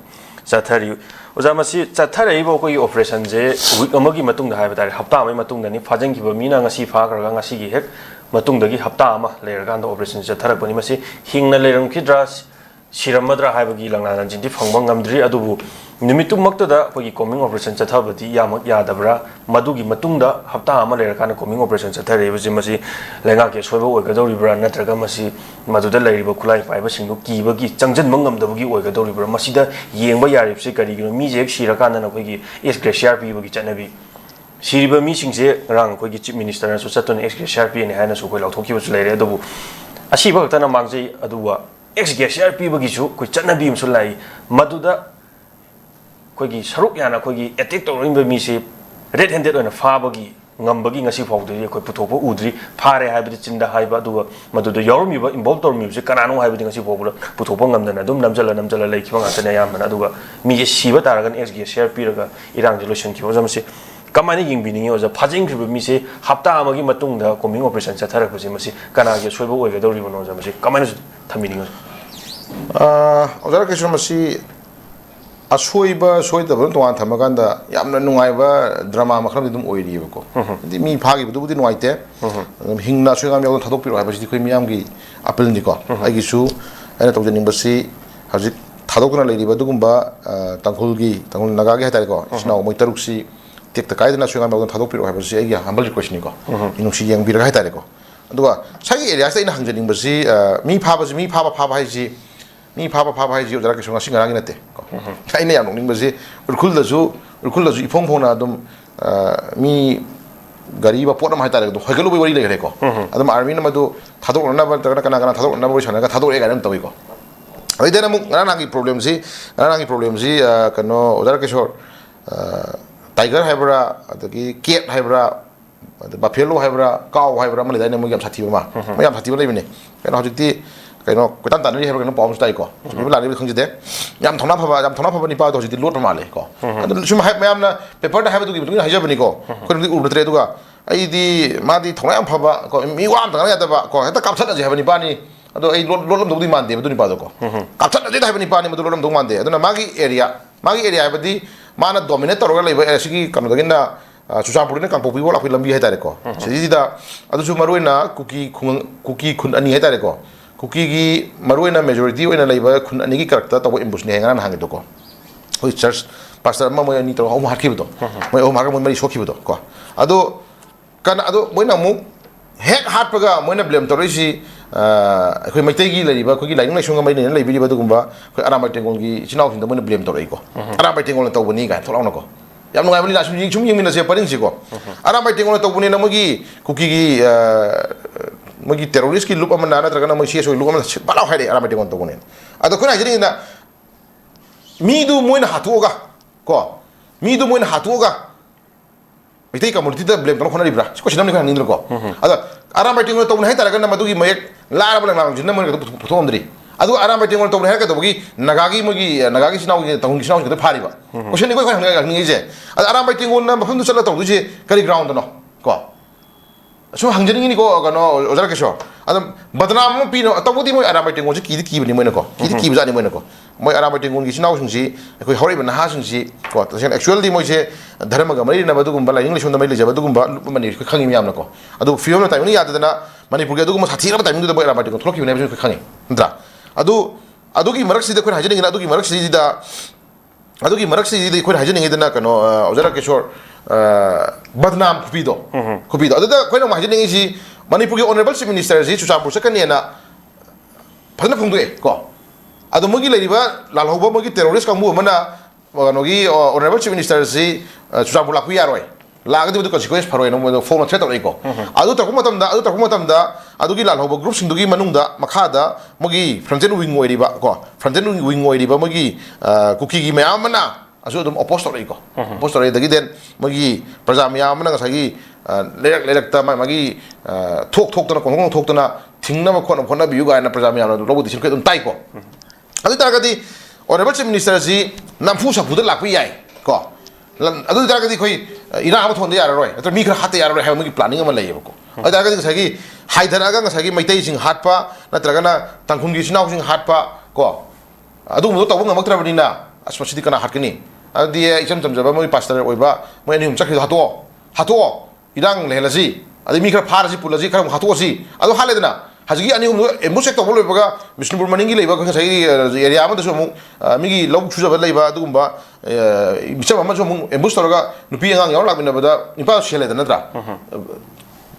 Speaker 1: chathari oja masi chathari bo ko operation je week amagi matung da hai batari hafta amai matung da ni phajang ki ba mina ngasi pha kar ga ngasi gi hek matung da gi hafta ama leer ga da operation chatharak bani masi hingna leram ki dra siramadra hai ba gi langna nan jinti phangba ngamdri adubu nimitu makta da ko gi coming operation chathabati yamak yadabra madugi matung da hafta ama leer kana coming operation chathari ba ji masi lenga ke soiba oi ga dori bra natraga masi maduda leiriba khulai paiba singdu kiba gi changjan mangam da gi oi ga dori bra masi da yengba yarib se kari gi mi je sira kana na ko gi SGCR pi ba gi chanabi siriba mi singse rang ko gi chief minister na su chatun SGCR pi ne haina su ko lauthok ki ba su leire adubu asi ba ta na mangjai aduwa SGCR pi ba gi su ko chanabi su lai maduda kogi saruk yana kogi attack tawrimba mi se red handed on fa bagi ngambagi ngasi fawdri ko putopo udri phare haibdi chinda haiba du madu do yormi ba involve tormi se kanano haibdi ngasi fawbula putopo ngamdana dum namjala lai kiba ngata yamna aduga mi je siba taragan SG share piraga irang solution ki ozam se kamani yingbiningi oza phajing kriba mi se hapta amagi matung da coming operation chatharak basi masi kana ge soiba oiga dori bono ozam se kamani thaminingi
Speaker 2: ozara ke masi asoiba soidaba tongan thamaganda yamna nungai drama makhram dum oiri ko di mi phagi bu budi nuaite hingna soigam yaw thadok piro haibasi khoi miyam gi apel ni ko agi su ana tawjani basi hajik thadok na leiri badugumba tangkhul naga gi hatai ko isna moi taruk si tek ta kaidna soigam yaw thadok piro haibasi agi humble request ni ko inu si yang bir ga hatai ko aduga sagi area sa ina hangjani basi mi phaba haiji mi phaba haiji ojara ke songa singa ngi nate ko kaine ya nong basi urkhul da ju ifong phona dum mi gari ba potna mai tare do hagelu bi wari le ko adum army na madu thadok na ba kana thadok na ba chana ka thadok e ga nam tawi ko ai dena mu ngana ngi problem si kano ojara ke shor tiger haibra adagi cat haibra buffalo haibra cow haibra mali dena mu yam sathi ba ma yam sathi ba le bine kana hojiti kaino kutan tan ni heba kaino pom stai ko mi la ni khang jide yam thona phaba ni pa do jidi lot ma le ko adu sum ha mayam na paper da ha du gi du ha jabani ko ko ni ur betre du ga ai di ma di thona yam phaba ko mi wam ta ya da ba ko ta kap sat je habani pa ni adu ai lot lam du di man de du ni pa do ko kap sat je da habani pa ni du lam du man de adu na magi area ba di mana dominate tor ga le ba sigi kanu da ginda Susapuri na kangpopi wala ko lambi ha ta ko sidi da adu su maroi na cookie khun ani ha ta ko cookie gi maruina majority oina leiba khun ani gi character to imbush ne ngana hangi to ko hoi church pastor ma moya ni to hom harki budo moi hom harka moi mari sokhi budo ko ado moina mu hek hat paga moina blame to risi khoi maitai gi leiba khoi gi laing lai sunga mai ne leibi ba dugumba khoi aramai tengol gi chinau sin da moina blame to rei ko aramai tengol to bani ga tholau na ko yam ngai bani la sum ying mina se paring si ko aramai tengol to bani na mo gi cookie gi magi terrorist ki lupa mana terkena magi so lupa mana balau hai de aramai tengon to bonen ado kuna jadi na midu moin hatuoga ko midu moin hatuoga mitai ka multi da blame kono khona libra ko sinam ni kana nindro ko ado aramai tengon to bonen hai terkena madu gi mayek lara bala na jinna mon ka puthom dri ado aramai tengon to bonen hai ka to gi nagagi sinau gi tong sinau gi phari ba ko sini ko khana ngi je ado aramai tengon na phum du sala to du je kari ground no ko so hangjani ni ko kano ojara kesho adam badnam pino tabudi moi aramai tengon ji ki bani moi ko ki bani moi ko moi aramai tengon gi sinau sungsi ko hori ban ha sungsi ko actually moi je dharma ga mari na badu gum bala english unda mai le jabadu gum ba mani ko khangi yam na ko adu film na time ni yad na manipur ga du gum sathi ra time ni da moi aramai tengon thloki bani ko khangi ndra adu gi marak si da ko hajani na adu gi marak si da ko hajani da na kano ojara kesho badnam kupido adada koina ma hajini si manipur honorable chief minister ji chuchapur sakani na phana phungdu ko adu mogi leriba lalhoba mogi terrorist kamu mana nogi honorable chief minister si chusapur lakui yaroi lagadi budu consequence pharoi no form threat oi ko adu takuma tamda adu gi lalhoba group sing dugi manungda makhada mogi fronten wing oi riba ko fronten wing oi riba mogi kuki gi mayam mana asu dum opposite oi ko opposite oi dagi den mogi praja mayam mana ngasagi lerak ta magi thok tana kong thok tana thingna ma khona biu ga na praja mayam robo disin ke dum tai ko adu taragadi honorable chief minister si namfu sapuda lakui yai ko adu taragadi khoi ina ama thonde yararoi atra mi khara hate yararoi ha magi planning ama lei ko adu taragadi ngasagi haidaraga ngasagi maitai sing hatpa natragana tangkhun gi sinau sing hatpa ko adu mo tawung ngamak trabadina asmasidi kana hatkini adi isam samjaba moi pastor oiba moi ani humchakhi hato irang lehlasi adi mi khara pharasi pulasi khara hato si adu haledna hazigi ani hum emusek to bolo baga Bishnupur maningi leiba ko sai area ama daso mu migi log chujaba leiba adugumba bicham ama so mu emus toroga nupi angang yaw lakmina bada nipa shele da natra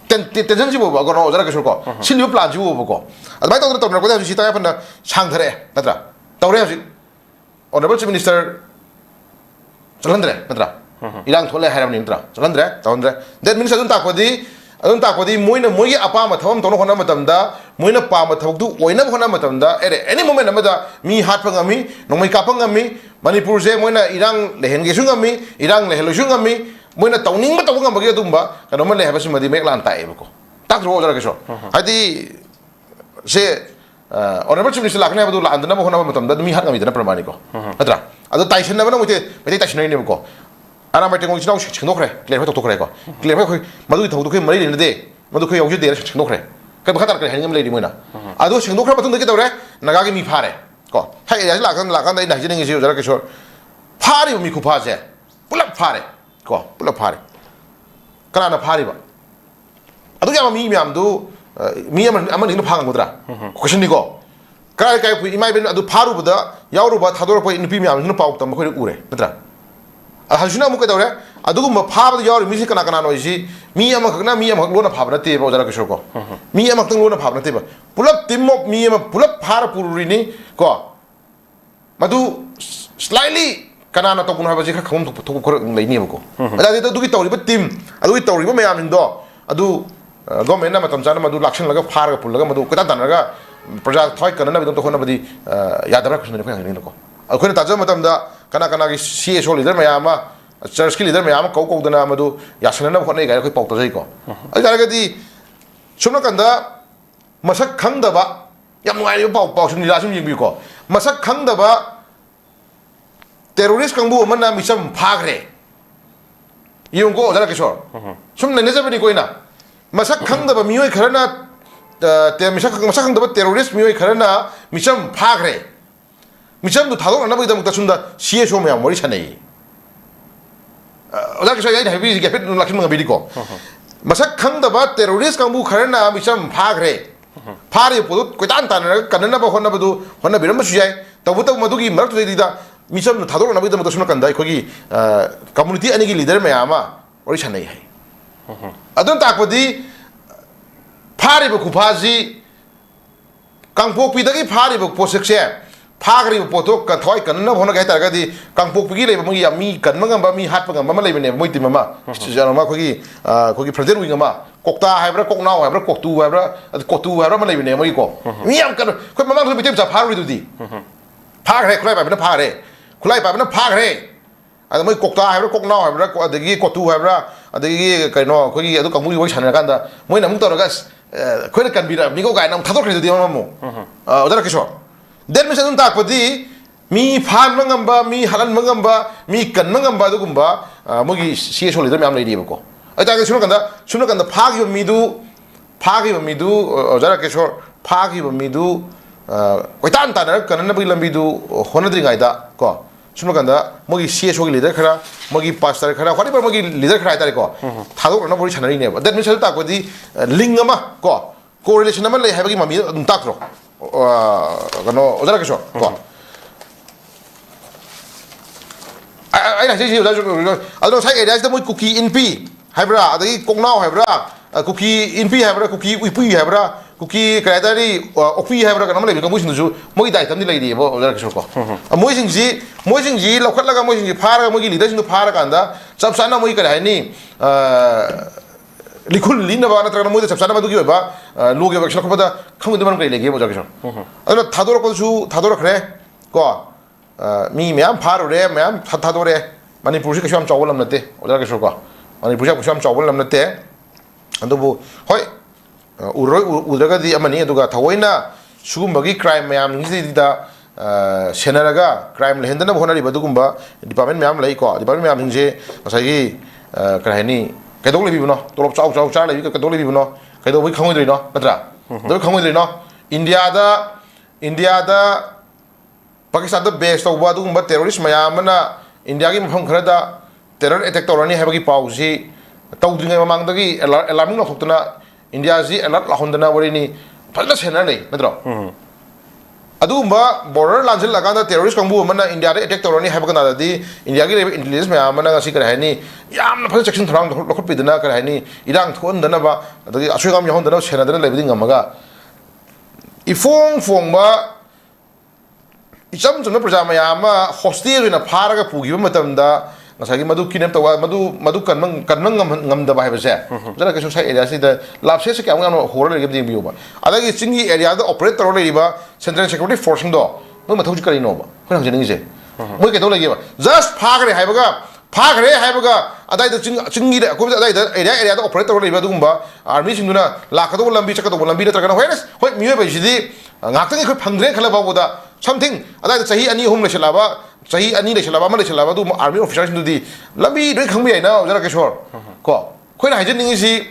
Speaker 2: tension ji bo ba gono jara kesur ko silio plan ji bo ko admai to to ko da ji ta yapna sang thare natra tawre ji honorable chief minister chalandre natra irang thole hairam ni natra chalandre tawndre that means adun ta ko di moina moi apa ma thawam tono khona matamda moina pa ma thawdu oina khona matamda any moment amada mi hat pangami nomai ka pangami manipur je moina irang lehen ge sungami irang lehelo sungami moina tawning ma tawang bagi dumba kano ma lehaba simadi mek lan tae ko tak ro jara keso hadi se honorable chief minister lakne badu la andana ma khona matamda mi hat ngami dana pramani ko atra adu taishan na bana moite taishan ni ko ana mai tengong chinau chingdokre clear to tokre ko clear ko madu thau dukhe mari de madu ko yauju de chingdokre ka bakha tar hangam ledi moina adu chingdokre patun de ke tawre naga gi mi phare ko hai ya la kan dai na jing ji jara ke shor phari mi khu pha je pulap phare ko pulap phare kana na phari ba adu ya mi myam du mi ama ni phang mudra question ni ko kai imai ben adu pharu bada yauru ba thador ko nupi myam ni pau tam ko ure natra hajuna muka tawre adugumba phaba yauri mi kana kana noisi mi ama khakna mi ama lona phaba na te ba jara kishor ko mi ama tang lona phaba na te ba pulap timok mi ama pulap phara pururi ni ko madu slightly kana na to kun haba ji kha khum to ko leini ko ada de dugi tawri ba tim adu tawri ba mayam indo adu government na matam chana madu lakshan laga phara pul laga madu kata danaga praja thoi kana na bidam to khona badi yadara khusne ko ngani ko akhona taja matam da kana ki CSO leader mayama church ki leader mayama kau dana madu yasana khone ga khoi pawta jai ko ajara di sumna kanda masak khangda ba yam ngai paw sum la sum yimbi ko masak khangda ba terrorist kangbu mana misam phagre yung ko ajara kishor sum ne jabani koina masak khangda ba mioi kharana masak khangda ba terrorist mioi kharana misam phagre 미참도 다도 안 나보다 먹다 준다 시에 쇼면 머리 차네 어떻게 저기 해비 이게 పెట్ట 락심가 비리고 마삭 강다바 테러리스트 강부 카르나 미참 파그레 파리 포도 quaitan tanara kanana ba honna badu honna biram sujai tabuta madugi marak deida 미참도 다도 안 나보다 먹다 순나 간다 거기 커뮤니티 아니기 리더 매야마 머리 차네 해 아돈 딱보디 파리 부 구파지 강폭비다기 파리 부 포색세 phagri poto ka thoi kan na bhona ga tar ga di kangpok pigi le mo ya mi kan mangam ba mi hat pangam ma le bene moi timama jana ma khogi project wing ma kokta haibra koknau haibra koktu haibra ma le bene moi ko mi am kan khoi mama so bitem sa phagri du di phagre khulai ba bene phagre khulai ba bene phagre ada moi kokta haibra koknau haibra adagi kotu haibra adagi kaino khogi adu kamuri woi chana kanda moi na mung tor ga khoi kan bira mi ko ga nam thador khre du di ma mo odara kisho then misalnya tak padi mi fan mengamba mi halan mengamba mi kan mengamba tu gumba mungkin siapa soal itu memang lagi dia beko. Ada yang sudah kanda pagi bemidu jara kesor pagi bemidu kuitan tanah karena bagi lembidu hona diri ngaida ko. Sudah kanda mungkin siapa soal leader kera mungkin pastor kera kali per mungkin leader kera itu ko. Thaduk orang boleh channel ini. Then misalnya tak padi link ama ko correlation nama leh bagi mami tak ro. Kano odara kesho ko ai na ji odara ado sai area sta moi cookie in p haibra adagi koknau haibra cookie in p haibra cookie uipui haibra kuki kaya tadi opi hai berapa nama lagi kamu sini tu mau kita item ni lagi dia bawa orang kesor ko mau singji lakukan laga mau singji far mau leader sini far kan dah sab sana mau kaya ini likul lina ba na terkena mau itu sab sana mau tu kaya ba lu kaya kesor ko pada kamu itu mana kaya lagi bawa orang kesor ada thador ko tu thador kere ko mi meam far ore meam thador re manipur sih kesor am cawal lam nate orang kesor ko manipur sih kesor am cawal lam nate ando bu hoi udragadi amani aduga thawoina sugumagi crime mayam ngisida senaraga crime lehendana bhonari badugumba department mayam lai ko department mayam nje masagi karahani kaidok lebi buno tolop chau cha lebi kaidok lebi buno kaidok bai khangoi no natra do khangoi no india da pakistan da base to badugumba terrorist mayam na india gi mafam kharada terror attack torani habagi pausi tawdringai mamangdagi alarming loktuna India sih enak lahon dana wari ni pada sena nih, betul? Aduh mbak border lanjut lah kan teroris kambu mana India ada attack teror ni hebat kan ada di India kira intelligence mana ngasih kerja ini, ya mana pada section terang lokot pidana kerja ini, irang tuan dana ba, tapi asal kami yang dana sena dana lebih tinggi maga. Ifong ba, icam cuma percaya ama hostel ina paraga pugi ba macam dah. Ngasagi madu kinem tawa madu kan ngam da bahaya besar. Jadi kesuk saya area sih dah lapse sih kamu kan horror lagi begini biuba. Ada ki singi area dah operator lagi ba central security forcing do. Mau matau juga ini ba. Kau nak jadi ni sih. Mau kita lagi ba. Just phagre hai baga. Ada itu singi dah. Kau ada itu area dah operator lagi ba tu kumba. Army singu na lakatu lambi cakatu lambi dah terkena hoinas. Hoi miu ba jadi ngaktangi kau pangdren kalau bawa boda. Something ada itu sahi ani home le selaba. Sahi ani le selaba mana selaba tu army officer itu di lambi doi kang biaya na orang kesor. Ko kau nak hajar ni sih.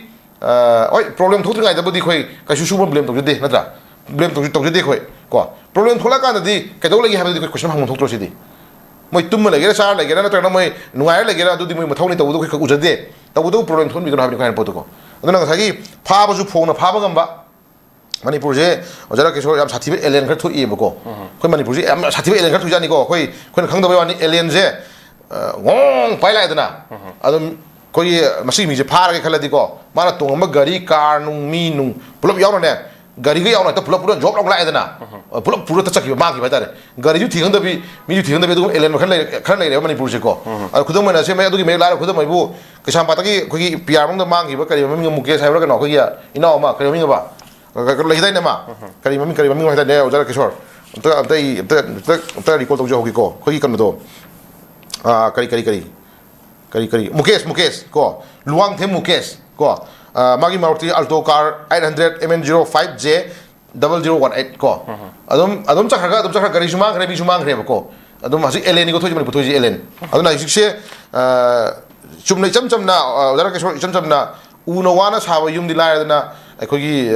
Speaker 2: Oi problem tu tengah itu budi kau kasih susu problem tu jadi natra. Problem tu jadi kau. Ko problem tu lah kan tadi. Kita lagi habis di question hangun tu terus jadi. Moi tum lagi sar lagi na natra na moi nungai lagi na tu di moi mathau ni tahu tu kau jadi. Tahu tu problem tu ni kau habis kau handphone tu ko. Ada nak lagi phá bazu phone na phá bagamba. Manipur je ojara kesor yam sathi alien kar thu ibo ko koi manipur je yam sathi alien kar thu jani ko koi khang da wani alien je ngong pai lai dana adum koi masi mi je phar ke khala di ko mara tong ma gari car nung mi nung pulop yaw ne gari ge yaw na ta pulop job long lai dana pulop pura ta chaki ma ki ba tare gari ju thing da bi mi ju thing da bi dum alien khar lai manipur je ko khudum ma na se me adu gi me la khudum mai bu kisam pa ta ki koi pr mong da mang gi ba kari mi mu ke sai ra ka no ko ya ina ma kari mi ba kalau kita ini mah, kali mami kita ni, ujara kesor, untuk recall tu jauh kiko, kau ikan tu, kari, mukes, ko, luang them mukes, ko, magi Maruti Alto car 800 MN05J 0018 ko, adom cakar kari sumang kare ko, adom masih alien ni ko tu cuma putus alien, adom nak sih cuma cam na, ujara kesor cam na, unawana sahaja yum dilai na. Koi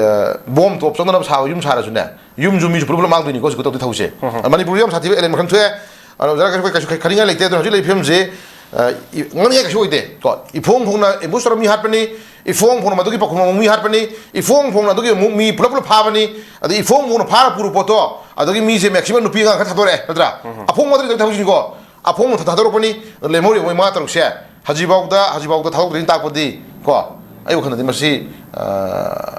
Speaker 2: bom top song na sahaja yum sahara sunnah yum jumi problem mang tu ni kau sekolah tu tahu sih. Manipur yum sahaja elem macam tu jar kau karingan lagi tu hujur lagi film je ngani kau itu kau ifong na ibu suram mi harap ni ifong na tu ki pakum mi harap ni ifong na tu ki mi problem apa ni ada ifong na para puru poto ada ki mi je maximum nupi ngan kata dore betul apong mati tu tahu sih kau apong tu tahu apa ni lemori mau mata terus ya haji bau dah tahu berin tak padi kau ayo kan nanti masih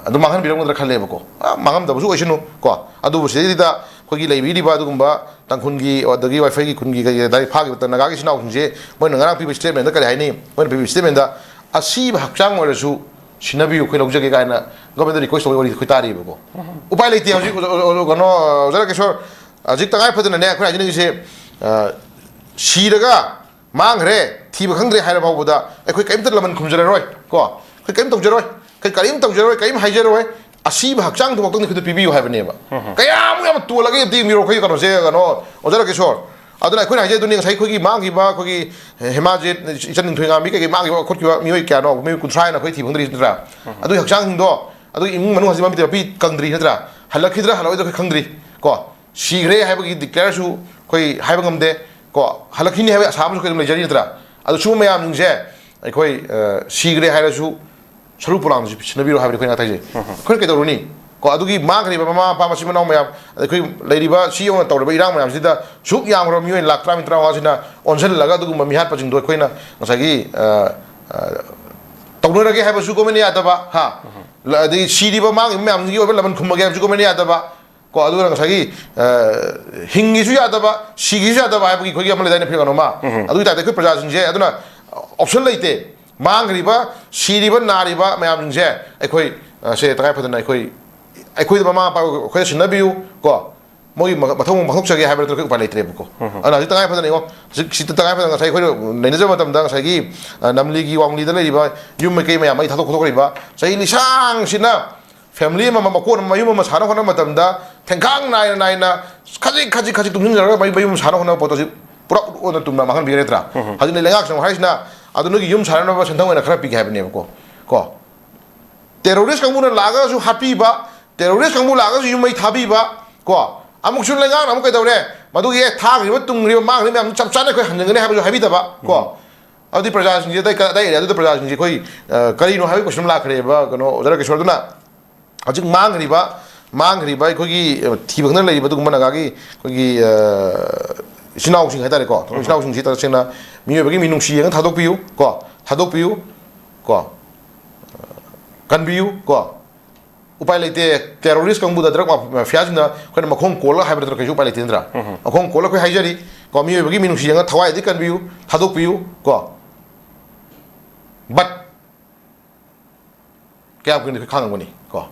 Speaker 2: adu makan bilang mudra khalle bako mangam da busu oisinu ko adu busu dida khogi leibi diba adu gumba tangkhungi odagi wifi gi khungi ga dai phagi ta naga gi sinau khunje moi ngarang pi statement da kali haini moi pi statement da asi bhakchang oresu sinabi khoi logjage ga na government request oi khoi tari bako upai leiti hoji gano jara kesor ajik tangai phadna ne khoi ajini se shiraga mangre thiba khangre haira bawda khoi kaimta laman khumjara roi ko khoi kaim tawjaroi karim tawjaroi kaim haijaroi asi bhakchang thok tong ni pibiu haibane ba kaya mu yam tu lagi ti miro khoi kano se gano ojara kesor aduna khoi haije duni sai khoi gi mangi ba khoi gi hemaje ichan thoi nga mi ke mangi ba khot ki mi oi kya no mi ku try na khoi thi bangdri tra adu hakchang do adu imung manu hasi ma mi pi kangdri hatra halakhidra haloi do khangdri ko shigre haiba gi declare su khoi haiba ngamde ko halakhini haiba asam su ke le jari tra adu chu mayam ningse khoi shigre hairasu saru pulang ji sinabiro habi khoi na thai je khoi ke doruni ko adugi magri ba mama pa masi manau mayam khoi leiriba si yong tawre ba irang mayam sida suk yang ro mioi laktra mitra wa sina onsel laga dugu mami hat pajing do khoi na ngasagi tawno rage haiba su ko meni ataba ha ꯑꯗꯒꯤ ꯁꯤꯔꯤꯕ ꯃꯥꯡꯉꯤꯕ ꯃꯌꯥꯝꯁꯤꯒꯤ ꯑꯣꯏꯕ ꯂꯃꯟ ꯈꯨꯝꯃꯒꯦ ꯍꯥꯏꯕꯁꯨ ꯒꯣꯔꯃꯦꯟꯅ ꯌꯥꯗꯕ ꯀꯣ ꯑꯗꯨꯒ ꯉꯁꯥꯏꯒꯤ ꯍꯤꯡꯒꯤꯁꯨ ꯌꯥꯗꯕ ꯁꯤꯒꯤꯁꯨ ꯌꯥꯗꯕ ꯍꯥꯏꯕꯒꯤ ꯑꯩꯈꯣꯏꯒꯤ ꯑꯃ ꯂꯩꯗꯥꯏꯅꯦ ꯐꯤꯕꯝ ꯑꯃ ꯑꯗꯨꯒꯤ ꯇꯥꯏꯞꯇ ꯑꯩꯈꯣꯏ ꯄ꯭ꯔꯖꯥꯁꯤꯡꯁꯦ ꯑꯗꯨꯅ ꯑꯣꯞꯁꯟ ꯂꯩꯇꯦ ꯃꯥꯡꯈ꯭ꯔꯤꯕ ꯁꯤꯔꯤꯕ ꯅꯥꯔꯤꯕ ꯃꯌꯥꯝꯁꯤꯡꯁꯦ ꯑꯩꯈꯣꯏ ꯁꯦ ꯇꯉꯥꯏꯐꯗꯅ ꯑꯩꯈꯣꯏꯗ ꯃꯃꯥ ꯃꯄꯥ ꯑꯩꯈꯣꯏꯗ ꯁꯤꯟꯅꯕꯤꯌꯨ ꯀꯣ ꯃꯣꯏꯒꯤ ꯃꯊꯧ ꯃꯥꯡꯊꯣꯛꯆꯒꯦ ꯍꯥꯏꯕ ꯅꯠꯇ꯭ꯔꯒ ꯎꯄꯥꯏ ꯂꯩꯇ꯭ꯔꯦꯕꯀꯣ ꯑꯗꯨꯅ ꯍꯧꯖꯤꯛ ꯇꯉꯥꯏꯐꯗꯅ ꯌꯦꯡꯉꯣ ꯍꯧꯖꯤꯛ ꯇꯉꯥꯏꯐꯗꯅ ꯉꯁꯥꯏ ꯑꯩꯈꯣꯏꯅ ꯅꯩꯅꯖꯕ ꯃꯇꯝꯗ ꯉꯁꯥꯏꯒꯤ ꯅꯝꯂꯤꯒꯤ ꯋꯥꯡꯂꯤꯗ ꯂꯩꯔꯤꯕ ꯌꯨꯝ ꯃꯩꯀꯩ ꯃꯌꯥꯝ ꯃꯩ ꯊꯥꯗꯣꯛ ꯈꯣꯠꯇꯣꯛꯂꯤꯕ ꯆꯍꯤ ꯂꯤꯁꯥꯡꯁꯤꯅ ꯐꯦꯃꯤꯂꯤ ꯑꯃ ꯃꯀꯣꯟ ꯃꯌꯨꯝ ꯑꯃ ꯁꯥꯟꯅ ꯍꯣꯠꯅꯕ ꯃꯇꯝꯗ ꯊꯦꯡꯈꯥꯡ ꯅꯥꯏꯅ ꯈꯖꯤꯛ ꯇꯨꯡꯁꯤꯟꯖꯔꯒ ꯃꯌꯨꯝ ꯁꯥꯟꯅ ꯍꯣꯠꯅꯕ ꯄꯣꯠꯇꯣ ꯍꯧꯖꯤꯛ ꯄꯨꯔꯥ ꯎꯠ ꯇꯨꯝꯅ ꯃꯥꯡꯍꯟꯕꯤꯔꯦ ꯅꯠꯇ꯭ꯔꯥ ꯍꯧꯖꯤꯛ ꯂꯩꯉꯥꯛ ꯆꯪꯉꯨ ꯍꯥꯏꯁꯤꯅ ꯑꯗꯨ ꯅꯣꯏꯒꯤ ꯌꯨꯝ ꯁꯥꯟꯅꯅꯕ ꯁꯦꯟꯊꯪ ꯑꯣꯏꯅ ꯈꯔ ꯄꯤꯒꯦ ꯍꯥꯏꯕꯅꯦꯕꯀꯣ ꯀꯣ ꯇꯦꯔꯣꯔꯤꯁ ꯀꯥꯡꯕꯨꯅ ꯂꯥꯛꯑꯒꯁꯨ ꯍꯥꯠꯄꯤꯕ ꯇꯦꯔꯣꯔꯤꯁ ꯀꯥꯡꯕꯨ ꯂꯥꯛꯑꯒꯁꯨ ꯌꯨꯝ ꯃꯩ ꯊꯥꯕꯤꯕ ꯀꯣ ꯑꯃꯨꯛꯁꯨ ꯂꯩꯉꯥꯛꯅ ꯑꯃꯨꯛ ꯀꯩꯗꯧꯔꯦ ꯃꯗꯨꯒꯤ ꯊꯥꯈ꯭ꯔꯤꯕ ꯇꯨꯡꯈ꯭ꯔꯤꯕ ꯃꯥꯡꯈ꯭ꯔꯤꯕ ꯃꯌꯥꯝ ꯆꯞ ꯆꯥꯅ ꯑꯩꯈꯣꯏ ꯍꯟꯖꯤꯟꯒꯅꯤ ꯍꯥꯏꯕꯁꯨ ꯍꯥꯏꯕꯤꯗꯕ ꯀꯣ ꯑꯗꯨꯗꯤ ꯄ꯭ꯔꯖꯥꯁꯤꯡꯁꯦ ꯑꯗꯥꯏ ꯑꯦꯔꯤꯌꯥꯗꯨꯗ ꯄ꯭ꯔꯖꯥꯁꯤꯡꯁꯦ ꯑꯩꯈꯣꯏ ꯀꯔꯤꯅꯣ ꯍꯥꯏꯕꯒꯤ ꯀꯣꯏꯁꯟ ꯂꯥꯛꯈ꯭ꯔꯦꯕ ꯀꯩꯅꯣ ꯑꯣꯖꯥ ꯔꯥꯀꯦꯁꯣꯔꯗꯨꯅ ꯍꯧꯖꯤꯛ ꯃꯥꯡꯈ꯭ꯔꯤꯕ ꯑꯩꯈꯣꯏꯒꯤ ꯊꯤꯕ ꯈꯪꯗꯅ ꯂꯩꯔꯤꯕ ꯑꯗꯨꯒꯨꯝꯕ ꯅꯥꯒꯥꯒꯤ ꯑꯩꯈꯣꯏꯒꯤ ꯏꯆꯤꯟ ꯏꯅꯥꯎꯁꯤꯡ ꯍꯥꯏꯇꯥꯔꯦꯀꯣ ꯏꯆꯤꯟ ꯏꯅꯥꯎꯁꯤꯡꯁꯤ ꯇꯁꯦꯡꯅ ꯃꯤꯑꯣꯏꯕꯒꯤ ꯃꯤꯅꯨꯡꯁꯤ ꯌꯦꯡꯉ ꯊꯥꯗꯣꯛꯄꯤꯌꯨ ꯀꯣ ꯀꯟꯕꯤꯌꯨ ꯀꯣ ꯎꯄꯥꯏ ꯂꯩꯇꯦ ꯇꯦꯔꯣꯔꯤꯁ ꯀꯥꯡꯕꯨꯗ ꯗ꯭ꯔꯒ ꯃꯥꯐꯤꯌꯥꯁꯤꯡꯅ ꯑꯩꯈꯣꯏꯅ ꯃꯈꯣꯡ ꯀꯣꯜꯂꯒ ꯍꯥꯏꯕ ꯅꯠꯇ꯭ꯔꯒ ꯀꯩꯁꯨ ꯎꯄꯥꯏ ꯂꯩꯇꯦ ꯅꯠꯇ꯭ꯔꯥ ꯃꯈꯣꯡ ꯀꯣꯜꯂꯒ ꯑꯩꯈꯣꯏ ꯍꯥꯏꯖꯔꯤ ꯀꯣ ꯃꯤꯑꯣꯏꯕꯒꯤ ꯃꯤꯅꯨꯡꯁꯤ ꯌꯦꯡꯉ ꯊꯋꯥꯏꯗꯤ ꯀꯟꯕꯤꯌꯨ ꯊꯥꯗꯣꯛꯄꯤꯌꯨ ꯀꯣ ꯕꯠ ꯀꯌꯥꯝ ꯀꯨꯏꯅ ꯑꯩꯈꯣꯏ ꯈꯥꯡꯉꯝꯒꯅꯤ ꯀꯣ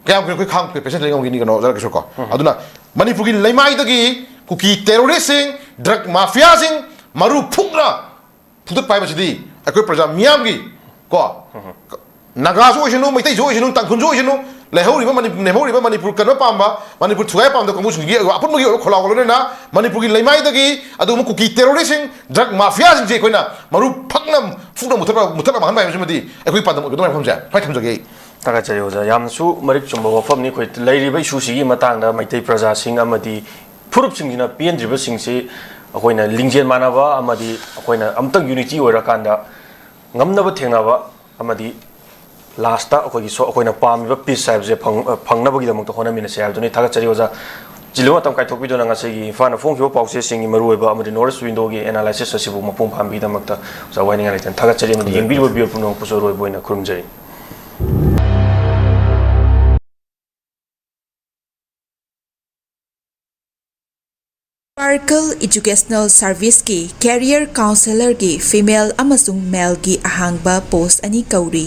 Speaker 2: ꯀꯌꯥꯝ ꯀꯨꯏꯅ ꯑꯩꯈꯣꯏ ꯄꯦꯁꯦꯟ ꯂꯩꯉꯝꯒꯅꯤ ꯀꯩꯅꯣ ꯑꯣꯖꯥ ꯔꯥꯀꯦꯁꯣꯔ ꯀꯣ ꯑꯗꯨꯅ ꯃꯅꯤꯄꯨꯔꯒꯤ ꯂꯩꯃꯥꯏꯗꯒꯤ ꯀꯨꯀꯤ ꯇꯦꯔꯣꯔꯤꯁꯁꯤꯡ ꯗ꯭ꯔꯒ ꯃꯥꯐꯤꯌꯥꯁꯤꯡ ꯃꯔꯨ ꯐꯨꯛꯅ ꯐꯨꯗꯠꯄ ꯍꯥꯏꯕꯁꯤꯗꯤ ꯑꯩꯈꯣꯏ ꯄ꯭ꯔꯖꯥ ꯃꯤꯌꯥꯝꯒꯤ ꯀꯣ ꯅꯥꯒꯥꯁꯨ ꯑꯣꯏꯁꯅꯨ ꯃꯩꯇꯩꯁꯨ ꯑꯣꯏꯁꯅꯨ ꯇꯥꯡꯈꯨꯜꯁꯨ ꯑꯣꯏꯁꯅꯨ ꯂꯩꯍꯧꯔꯤꯕ ꯃꯅꯤꯄꯨꯔ ꯀꯟꯕ ꯄꯥꯝꯕ ꯃꯅꯤꯄꯨꯔ ꯊꯨꯒꯥꯏ ꯄꯥꯝꯕ ꯀꯥꯡꯕꯨꯁꯤꯡꯒꯤ ꯑꯄꯨꯟꯕꯒꯤ ꯑꯣꯏꯕ ꯈꯣꯜꯂꯥꯎꯒ ꯂꯣꯏꯅꯅ ꯃꯅꯤꯄꯨꯔꯒꯤ ꯂꯩꯃꯥꯏꯗꯒꯤ ꯑꯗꯨꯒꯨꯝꯕ ꯀꯨꯀꯤ ꯇꯦꯔꯣꯔꯤꯁꯁꯤꯡ ꯗ꯭ꯔꯒ ꯃꯥꯐꯤꯌꯥꯁꯤꯡꯁꯦ ꯑꯩꯈꯣꯏꯅ ꯃꯔꯨ ꯐꯛꯅ ꯐꯨꯛꯅ ꯃꯨꯊꯠꯄ ꯃꯥꯡꯍꯟꯕ ꯍꯥꯏꯕꯁꯤꯃꯗꯤ ꯑꯩꯈꯣꯏ ꯄꯥꯟꯗꯝ ꯑꯣꯏꯒꯗꯕ ꯃꯐꯝꯁꯦ ꯁꯨꯃꯥꯏꯅ ꯊꯝꯖꯒꯦ ꯑꯩ
Speaker 1: ꯇꯥꯒꯠꯆꯔꯤ ꯑꯣꯖꯥ ꯌꯥꯝꯅꯁꯨ ꯃꯔꯤꯛ ꯆꯨꯝꯕ ꯋꯥꯐꯝꯅꯤ ꯑꯩꯈꯣꯏ ꯂꯩꯔꯤꯕ ꯏꯁꯨꯁꯤꯒꯤ ꯃꯇꯥꯡꯗ ꯃꯩꯇꯩ ꯄ꯭ꯔꯖꯥꯁꯤꯡ ꯑꯃꯗꯤ ꯐꯨꯔꯨꯞꯁꯤꯡꯁꯤꯅ ꯄꯦꯟꯗ꯭ꯔꯤꯕꯁꯤꯡꯁꯤ ꯑꯩꯈꯣꯏꯅ ꯂꯤꯡꯖꯦꯜ ꯃꯥꯟꯅꯕ ꯑꯃꯗꯤ ꯑꯩꯈꯣꯏꯅ ꯑꯃꯨꯛꯇꯪ ꯌꯨꯅꯤꯇꯤ ꯑꯣꯏꯔꯀꯥꯟꯗ ꯉꯝꯅꯕ ꯊꯦꯡꯅꯕ ꯑꯃꯗꯤ ꯂꯥꯁꯇ ꯑꯩꯈꯣꯏꯅ ꯄꯥꯝꯃꯤꯕ ꯄꯤꯁ ꯍꯥꯏꯕꯁꯦ ꯐꯪꯅꯕꯒꯤꯗꯃꯛꯇ ꯍꯣꯠꯅꯃꯤꯟꯅꯁꯦ ꯍꯥꯏꯕꯗꯨꯅꯤ ꯊꯥꯒꯠꯆꯔꯤ ꯑꯣꯖꯥ ꯆꯤꯜꯂꯨ ꯃꯇꯝ ꯀꯥꯏꯊꯣꯛꯄꯤꯗꯨꯅ ꯉꯁꯤꯒꯤ ꯏꯝꯐꯥꯜꯗ ꯐꯣꯡꯈꯤꯕ ꯄꯥꯎꯆꯦꯁꯤꯡꯒꯤ ꯃꯔꯨꯑꯣꯏꯕ ꯑꯃꯗꯤ ꯅꯣꯔꯠ ꯏꯁ ꯋꯤꯟꯗꯣꯒꯤ ꯑꯦꯅꯥꯂꯥꯏꯁꯤꯁ ꯑꯁꯤꯕꯨ ꯃꯄꯨꯡ ꯐꯥꯍꯟꯕꯒꯤꯗꯃꯛꯇ ꯑꯣꯖꯥ ꯋꯥꯏꯅꯤꯡꯉꯥꯏ ꯂꯩꯇꯅ ꯊꯥꯒꯠꯆꯔꯤ ꯑꯃꯗꯤ ꯌꯦꯡꯕꯤꯔꯤꯕ ꯚꯤꯌꯨ ꯄꯨꯝꯅꯃꯛꯄꯨꯁꯨ ꯑꯔꯣꯏꯕ ꯑꯣꯏꯅ ꯈꯨꯔꯨꯝꯖꯔꯤ
Speaker 3: ꯁ꯭ꯄꯥꯔꯀꯜ ꯏꯖꯨꯀꯦꯁꯅꯦꯜ ꯁꯔꯚꯤꯁꯀꯤ ꯀꯦꯔꯤꯌꯔ ꯀꯥꯎꯟꯁꯦꯂꯔꯒꯤ ꯐꯤꯃꯦꯜ ꯑꯃꯁꯨꯡ ꯃꯦꯜꯒꯤ ꯑꯍꯥꯡꯕ ꯄꯣꯁꯠ ꯑꯅꯤ ꯀꯧꯔꯤ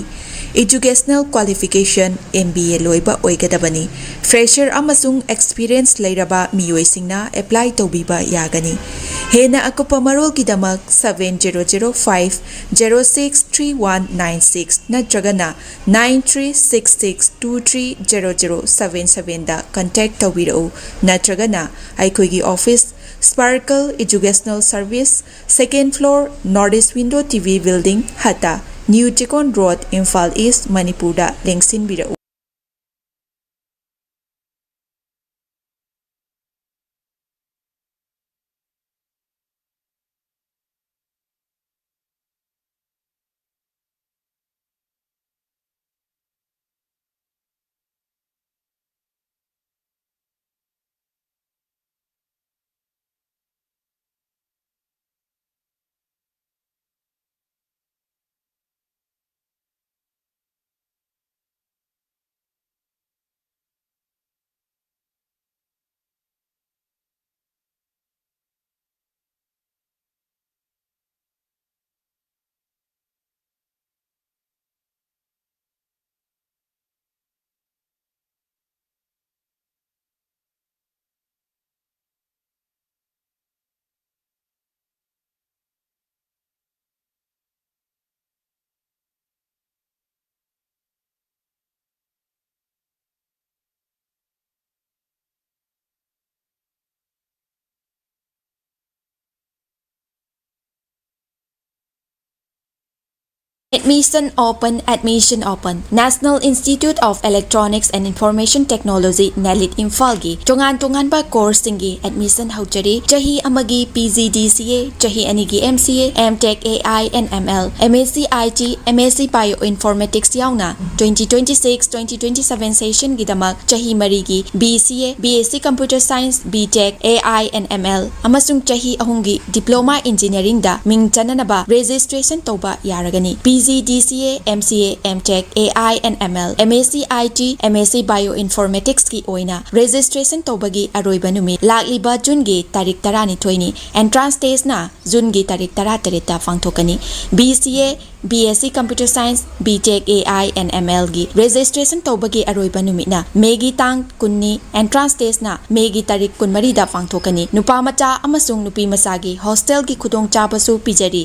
Speaker 3: ꯏꯖꯨꯀꯦꯁꯅꯦꯜ ꯀ꯭ꯋꯥꯂꯤꯐꯤꯀꯦꯁꯟ MBA ꯂꯣꯏꯕ ꯑꯣꯏꯒꯗꯕꯅꯤ ꯐ꯭ꯔꯦꯁꯔ ꯑꯃꯁꯨꯡ ꯑꯦꯛꯁꯄꯤꯔꯤꯌꯦꯟꯁ ꯂꯩꯔꯕ ꯃꯤꯑꯣꯏꯁꯤꯡꯅ ꯑꯦꯄ꯭ꯂꯥꯏ ꯇꯧꯕꯤꯕ ꯌꯥꯒꯅꯤ ꯍꯦꯟꯅ ꯑꯀꯨꯞꯄ ꯃꯔꯣꯜꯒꯤꯗꯃꯛ 7005-063196 ꯅꯠꯇ꯭ꯔꯒꯅ 9366230077 ꯗ ꯀꯟꯇꯦꯛ ꯇꯧꯕꯤꯔꯛꯎ ꯅꯠꯇ꯭ꯔꯒꯅ ꯑꯩꯈꯣꯏꯒꯤ office Sparkle Educational Service, 2nd floor, Northeast Window TV Building, Hata, New Tikon Road, Imphal East, Manipurda, Lengsinbirau. Admission Open National Institute of Electronics and Information Technology NELIT Imphal-gi tongan-tonganba course-singi admission haujari chahi amagi PGDCA chahi anigi MCA MTech AI and ML MSc IT MSc Bioinformatics yauna 2026-2027 session gidamak chahi marigi BCA BSc Computer Science BTech AI and ML amasung chahi ahungi Diploma Engineering da ming chananaba registration toba yaragani PG DCA MCA MTech AI and ML MSc IT MSc Bioinformatics ki oina registration tobagi aroiba numit lakliba June gi tarik 12 ni entrance test na June gi tarik 13 ta phangthokani BCA BSc Computer Science BTech AI and ML gi registration tobagi aroiba numit na Megi tang kunni entrance test na Megi tarik 13 da phangthokani nupa macha amasung nupi masagi hostel gi khudong chabasu pijari